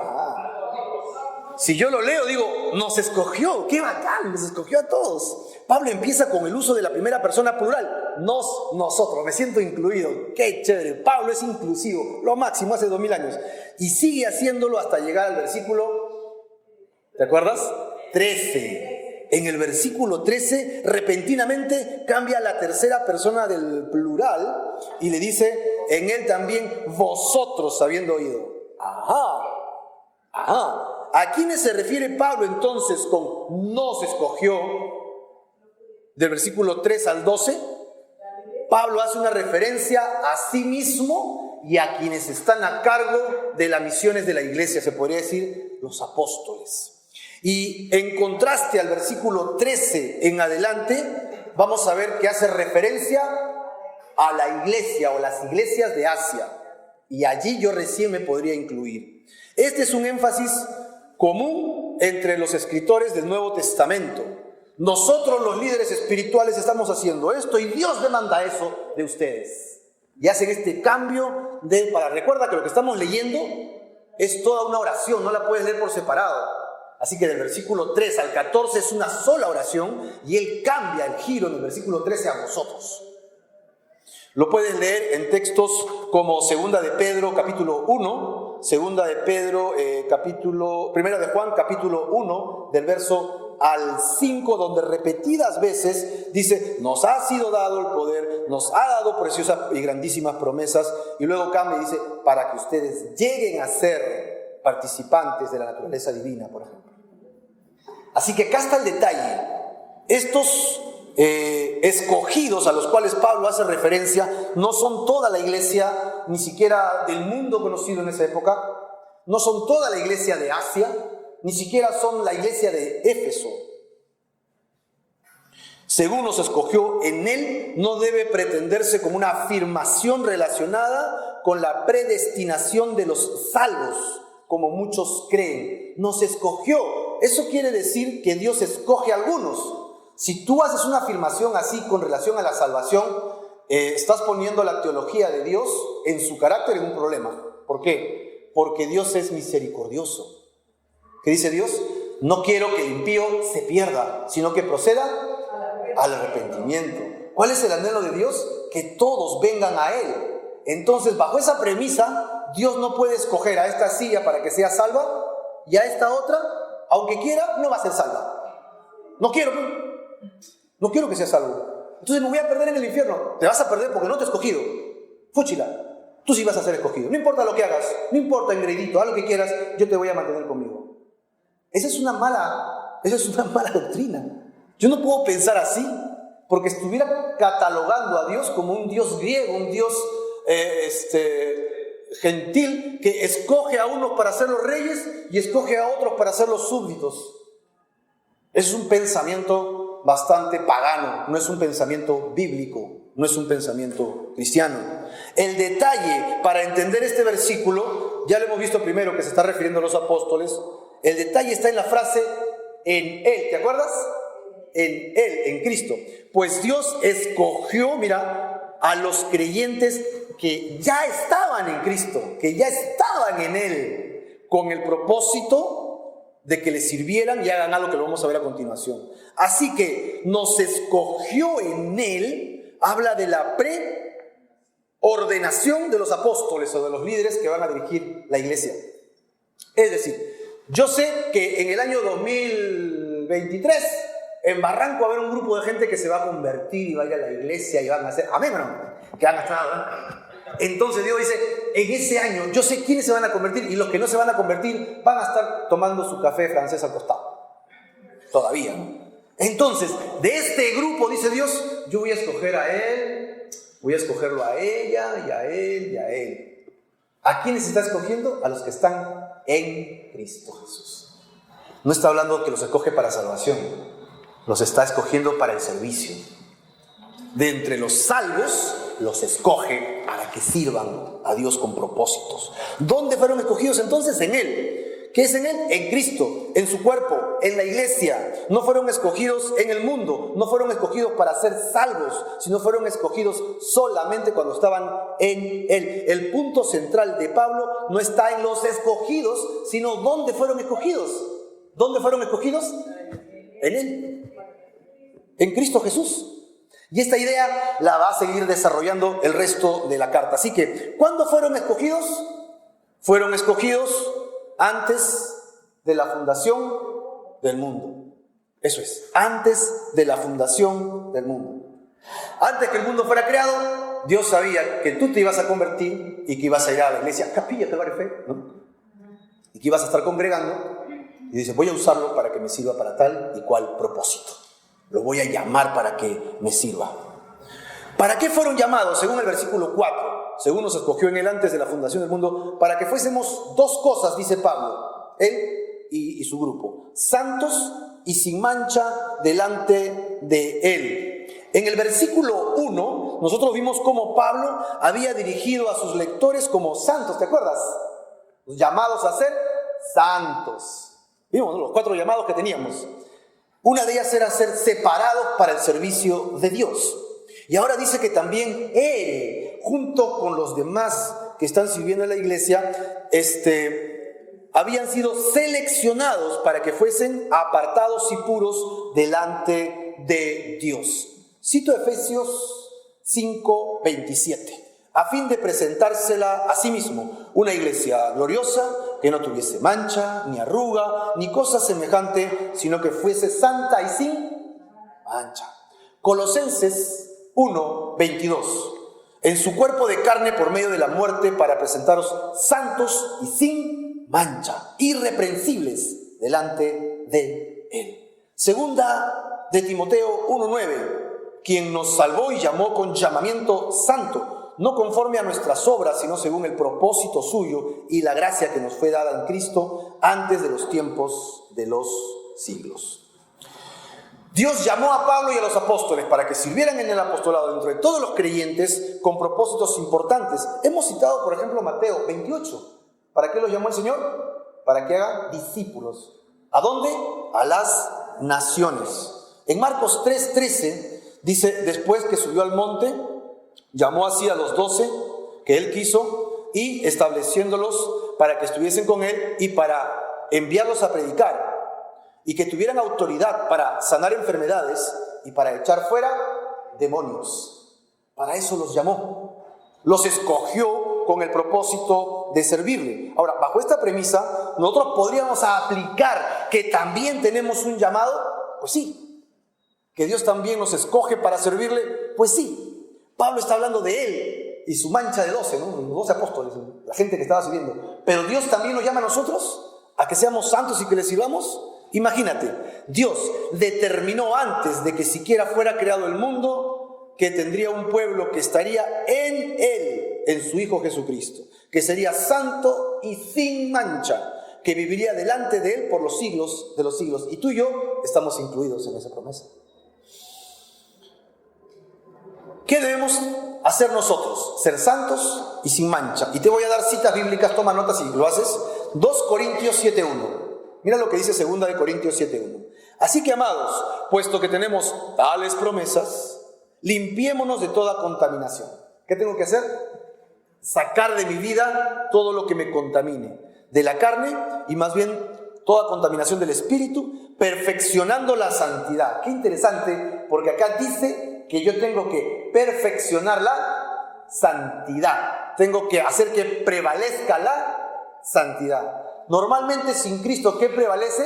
Si yo lo leo, digo, nos escogió. ¡Qué bacán! Nos escogió a todos. Pablo empieza con el uso de la primera persona plural. Nosotros. Me siento incluido. ¡Qué chévere! Pablo es inclusivo. Lo máximo, hace 2000 años. Y sigue haciéndolo hasta llegar al versículo, ¿te acuerdas? 13. En el versículo 13, repentinamente cambia la tercera persona del plural y le dice, en Él también vosotros habiendo oído. ¿A quiénes se refiere Pablo entonces con nos escogió? Del versículo 3 al 12, Pablo hace una referencia a sí mismo y a quienes están a cargo de las misiones de la iglesia, se podría decir los apóstoles. Y en contraste al versículo 13 en adelante, vamos a ver que hace referencia a la iglesia o las iglesias de Asia. Y allí yo recién me podría incluir. Este es un énfasis común entre los escritores del Nuevo Testamento. Nosotros los líderes espirituales estamos haciendo esto y Dios demanda eso de ustedes. Y hacen este cambio recuerda que lo que estamos leyendo es toda una oración, no la puedes leer por separado. Así que del versículo 3 al 14 es una sola oración y él cambia el giro en el versículo 13 a vosotros. Lo puedes leer en textos como Segunda de Pedro capítulo 1, Segunda de Pedro Primera de Juan capítulo 1 del verso al 5, donde repetidas veces dice, nos ha sido dado el poder, nos ha dado preciosas y grandísimas promesas, y luego cambia y dice, para que ustedes lleguen a ser participantes de la naturaleza divina, por ejemplo. Así que acá está el detalle. Estos escogidos a los cuales Pablo hace referencia no son toda la iglesia, ni siquiera del mundo conocido en esa época, no son toda la iglesia de Asia, ni siquiera son la iglesia de Éfeso, según nos escogió en Él, no debe pretenderse como una afirmación relacionada con la predestinación de los salvos, como muchos creen. Nos escogió. Eso quiere decir que Dios escoge a algunos. Si tú haces una afirmación así con relación a la salvación, estás poniendo la teología de Dios en su carácter en un problema. ¿Por qué? Porque Dios es misericordioso. ¿Qué dice Dios? No quiero que el impío se pierda, sino que proceda al arrepentimiento. ¿Cuál es el anhelo de Dios? Que todos vengan a Él. Entonces, bajo esa premisa, Dios no puede escoger a esta silla para que sea salva y a esta otra, aunque quiera, no va a ser salva. No quiero que sea salvo. Entonces me voy a perder en el infierno. Te vas a perder porque no te he escogido. Fúchila. Tú sí vas a ser escogido. No importa lo que hagas, no importa, engreidito, haz lo que quieras, yo te voy a mantener conmigo. Esa es una mala doctrina. Yo no puedo pensar así, porque estuviera catalogando a Dios como un Dios griego, un Dios gentil, que escoge a unos para ser los reyes y escoge a otros para ser los súbditos. Es un pensamiento bastante pagano, no es un pensamiento bíblico, no es un pensamiento cristiano. El detalle para entender este versículo, ya lo hemos visto primero que se está refiriendo a los apóstoles, el detalle está en la frase en Él, ¿te acuerdas? En Él, en Cristo. Pues Dios escogió, mira, a los creyentes que ya estaban en Cristo, que ya estaban en Él, con el propósito de que le sirvieran y hagan algo que lo vamos a ver a continuación. Así que nos escogió en Él, habla de la preordenación de los apóstoles o de los líderes que van a dirigir la iglesia. Es decir, yo sé que en el año 2023 en Barranco va a haber un grupo de gente que se va a convertir y va a ir a la iglesia y van a hacer, amén o no, que van a estar, ¿verdad? Entonces Dios dice, en ese año yo sé quiénes se van a convertir y los que no se van a convertir van a estar tomando su café francés al costado, todavía. Entonces, de este grupo, dice Dios, yo voy a escoger a él, voy a escogerlo a ella y a él y a él. ¿A quiénes está escogiendo? A los que están en Cristo Jesús. No está hablando que los escoge para salvación, los está escogiendo para el servicio. De entre los salvos, los escoge para que sirvan a Dios con propósitos. ¿Dónde fueron escogidos entonces? En Él. ¿Qué es en Él? En Cristo, en su cuerpo, en la iglesia. No fueron escogidos en el mundo, no fueron escogidos para ser salvos, sino fueron escogidos solamente cuando estaban en Él. El punto central de Pablo no está en los escogidos, sino ¿dónde fueron escogidos? ¿Dónde fueron escogidos? En Él, en Cristo Jesús. Y esta idea la va a seguir desarrollando el resto de la carta. Así que, ¿cuándo fueron escogidos? Fueron escogidos antes de la fundación del mundo. Eso es, antes de la fundación del mundo. Antes que el mundo fuera creado, Dios sabía que tú te ibas a convertir y que ibas a ir a la iglesia, Capilla del Barrio Fe, ¿no? Y que ibas a estar congregando. Y dice, voy a usarlo para que me sirva para tal y cual propósito. Lo voy a llamar para que me sirva. ¿Para qué fueron llamados? Según el versículo 4. Según nos escogió en Él antes de la fundación del mundo, para que fuésemos dos cosas, dice Pablo, Él y su grupo, santos y sin mancha delante de Él. En el versículo 1, nosotros vimos cómo Pablo había dirigido a sus lectores como santos, ¿te acuerdas? Los llamados a ser santos. Vimos, ¿no?, los 4 llamados que teníamos. Una de ellas era ser separados para el servicio de Dios. Y ahora dice que también Él, junto con los demás que están sirviendo en la iglesia, habían sido seleccionados para que fuesen apartados y puros delante de Dios. Cito Efesios 5:27. A fin de presentársela a sí mismo, una iglesia gloriosa, que no tuviese mancha, ni arruga, ni cosa semejante, sino que fuese santa y sin mancha. Colosenses 1:22. En su cuerpo de carne por medio de la muerte, para presentaros santos y sin mancha, irreprensibles delante de Él. Segunda de Timoteo 1:9. Quien nos salvó y llamó con llamamiento santo, no conforme a nuestras obras, sino según el propósito suyo y la gracia que nos fue dada en Cristo antes de los tiempos de los siglos. Dios llamó a Pablo y a los apóstoles para que sirvieran en el apostolado dentro de todos los creyentes con propósitos importantes. Hemos citado, por ejemplo, Mateo 28. ¿Para qué los llamó el Señor? Para que hagan discípulos. ¿A dónde? A las naciones. En Marcos 3:13 dice, después que subió al monte, llamó así a los 12 que él quiso y estableciéndolos para que estuviesen con él y para enviarlos a predicar y que tuvieran autoridad para sanar enfermedades y para echar fuera demonios. Para eso los llamó. Los escogió con el propósito de servirle. Ahora, bajo esta premisa, nosotros podríamos aplicar que también tenemos un llamado. Pues sí. Que Dios también nos escoge para servirle. Pues sí. Pablo está hablando de él y su mancha de 12, ¿no? Los 12 apóstoles, la gente que estaba sirviendo. Pero Dios también nos llama a nosotros a que seamos santos y que le sirvamos. Imagínate, Dios determinó antes de que siquiera fuera creado el mundo que tendría un pueblo que estaría en Él, en su Hijo Jesucristo, que sería santo y sin mancha, que viviría delante de Él por los siglos de los siglos. Y tú y yo estamos incluidos en esa promesa. ¿Qué debemos hacer nosotros? Ser santos y sin mancha. Y te voy a dar citas bíblicas, toma nota si lo haces. 2 Corintios 7:1. Mira lo que dice 2 Corintios 7:1. Así que, amados, puesto que tenemos tales promesas, limpiémonos de toda contaminación. ¿Qué tengo que hacer? Sacar de mi vida todo lo que me contamine, de la carne y más bien toda contaminación del espíritu, perfeccionando la santidad. Qué interesante, porque acá dice que yo tengo que perfeccionar la santidad. Tengo que hacer que prevalezca la santidad. Normalmente sin Cristo, ¿qué prevalece?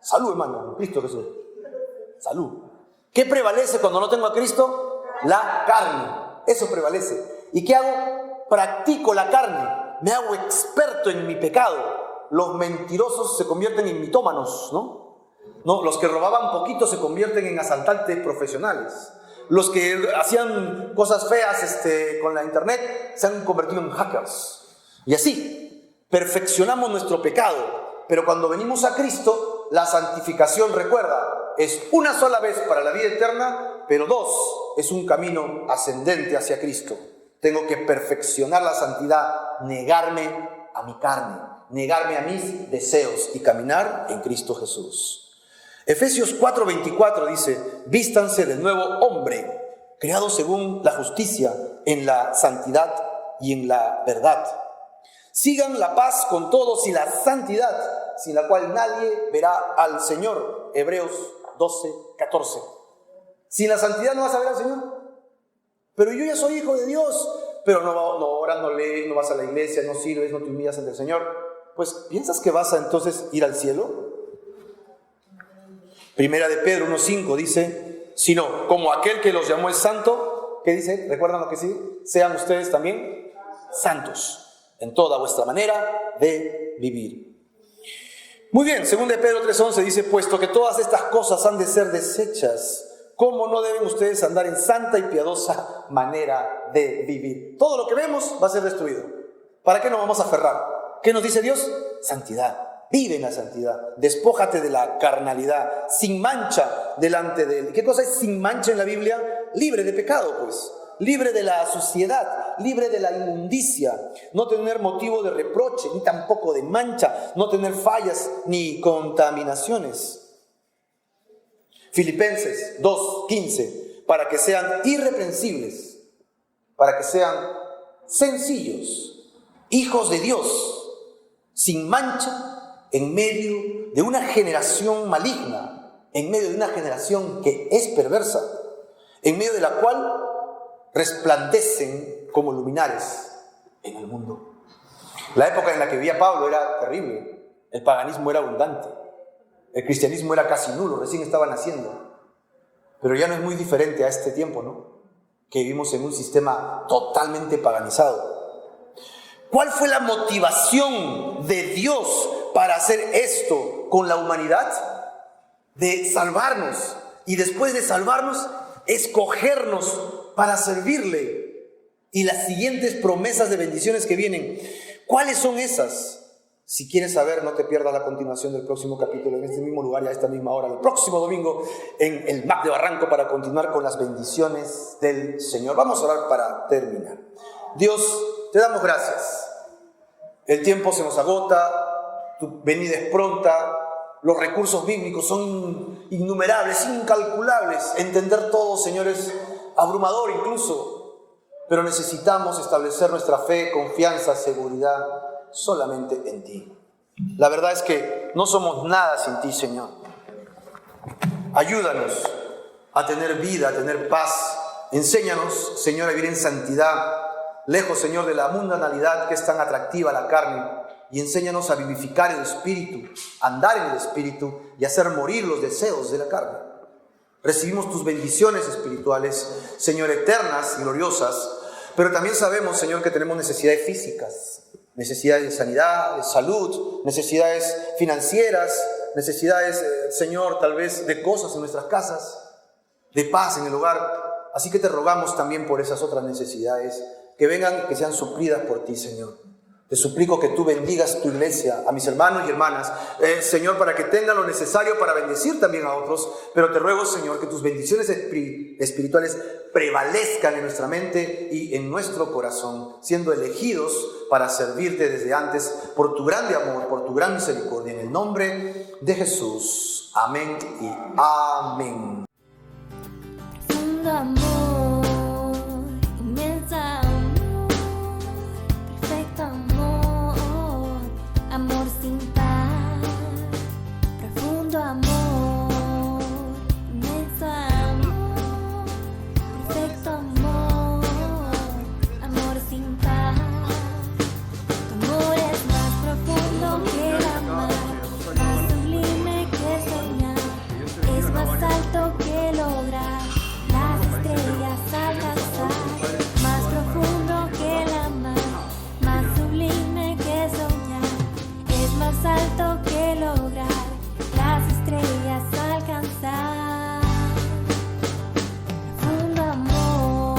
Salud, hermano, Cristo Jesús. Salud. ¿Qué prevalece cuando no tengo a Cristo? La carne. Eso prevalece. ¿Y qué hago? Practico la carne. Me hago experto en mi pecado. Los mentirosos se convierten en mitómanos, ¿no? Los que robaban poquito se convierten en asaltantes profesionales. Los que hacían cosas feas con la internet se han convertido en hackers. Y así. Perfeccionamos nuestro pecado, pero cuando venimos a Cristo, la santificación, recuerda, es una sola vez para la vida eterna, pero 2, es un camino ascendente hacia Cristo. Tengo que perfeccionar la santidad, negarme a mi carne, negarme a mis deseos y caminar en Cristo Jesús. Efesios 4:24 dice, vístanse del nuevo hombre, creado según la justicia, en la santidad y en la verdad. Sigan la paz con todos y la santidad, sin la cual nadie verá al Señor. Hebreos 12:14. Sin la santidad no vas a ver al Señor. Pero yo ya soy hijo de Dios. Pero no oras, no lees, no vas a la iglesia, no sirves, no te humillas ante el Señor. Pues, ¿piensas que vas a entonces ir al cielo? Primera de Pedro 1:5 dice, sino como aquel que los llamó es santo. ¿Qué dice? ¿Recuerdan lo que sigue? Sean ustedes también santos en toda vuestra manera de vivir. Muy bien, 2 de Pedro 3:11 dice, puesto que todas estas cosas han de ser deshechas, ¿cómo no deben ustedes andar en santa y piadosa manera de vivir? Todo lo que vemos va a ser destruido. ¿Para qué nos vamos a aferrar? ¿Qué nos dice Dios? Santidad. Vive en la santidad. Despójate de la carnalidad, sin mancha delante de Él. ¿Qué cosa es sin mancha en la Biblia? Libre de pecado, pues. Libre de la suciedad, libre de la inmundicia, no tener motivo de reproche, ni tampoco de mancha, no tener fallas ni contaminaciones. Filipenses 2:15, para que sean irreprensibles, para que sean sencillos, hijos de Dios, sin mancha, en medio de una generación maligna, en medio de una generación que es perversa, en medio de la cual resplandecen como luminares en el mundo. La época en la que vivía Pablo era terrible. El paganismo era abundante. El cristianismo era casi nulo, recién estaba naciendo. Pero ya no es muy diferente a este tiempo, ¿no? Que vivimos en un sistema totalmente paganizado. ¿Cuál fue la motivación de Dios para hacer esto con la humanidad? De salvarnos. Y después de salvarnos, escogernos para servirle. Y las siguientes promesas de bendiciones que vienen, ¿cuáles son esas? Si quieres saber, no te pierdas la continuación del próximo capítulo en este mismo lugar y a esta misma hora, el próximo domingo en el MAC de Barranco, para continuar con las bendiciones del Señor. Vamos a orar para terminar. Dios, te damos gracias. El tiempo se nos agota, tu venida es pronta, los recursos bíblicos son innumerables, incalculables. Entender todo, Señor, es abrumador incluso, pero necesitamos establecer nuestra fe, confianza, seguridad solamente en ti. La verdad es que no somos nada sin ti, Señor. Ayúdanos a tener vida, a tener paz. Enséñanos, Señor, a vivir en santidad, lejos, Señor, de la mundanalidad que es tan atractiva a la carne, y enséñanos a vivificar el espíritu, a andar en el espíritu y a hacer morir los deseos de la carne. Recibimos tus bendiciones espirituales, Señor, eternas y gloriosas, pero también sabemos, Señor, que tenemos necesidades físicas, necesidades de sanidad, de salud, necesidades financieras, necesidades, Señor, tal vez de cosas en nuestras casas, de paz en el hogar. Así que te rogamos también por esas otras necesidades, que vengan y que sean suplidas por ti, Señor. Te suplico que tú bendigas tu iglesia, a mis hermanos y hermanas, Señor, para que tengan lo necesario para bendecir también a otros. Pero te ruego, Señor, que tus bendiciones espirituales prevalezcan en nuestra mente y en nuestro corazón, siendo elegidos para servirte desde antes por tu grande amor, por tu gran misericordia. En el nombre de Jesús. Amén y amén. Profundo amor, inmensa amor, perfecto amor, amor sin par. Profundo amor, inmenso amor, perfecto amor, amor sin par. Tu amor es más profundo que el mar, más sublime que soñar, es más alto que lograr las estrellas alcanzar, más profundo que la mar, más sublime que soñar, es más alto que lograr las estrellas alcanzar. Profundo amor,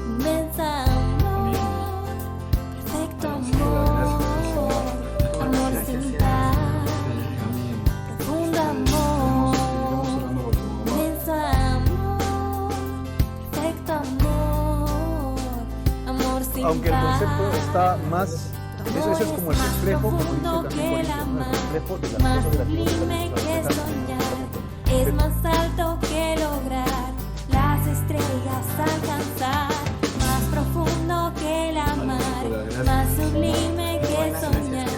inmensa amor, perfecto amor, amor sin par. Profundo amor, inmenso amor, perfecto amor, amor sin par. Aunque el concepto está más, eso es como el reflejo, como dice también Juanito, ¿no? El reflejo de las más cosas de la sublime que soñar, es más alto que lograr las estrellas alcanzar, más profundo que la mar, más sublime que soñar,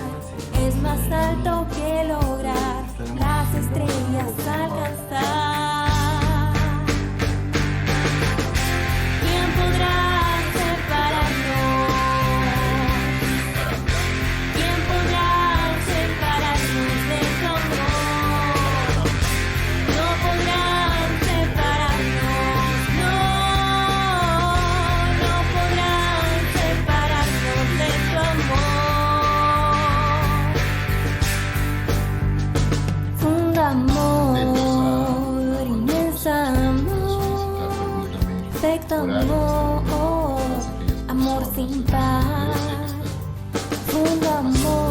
es más alto que lograr las estrellas alcanzar. ¿Quién podrá separarnos? ¿Quién podrá separarnos de tu amor? No podrán separarnos, no podrán separarnos de tu amor. Profundo amor, inmenso amor, perfecto amor, amor sin par. Profundo amor.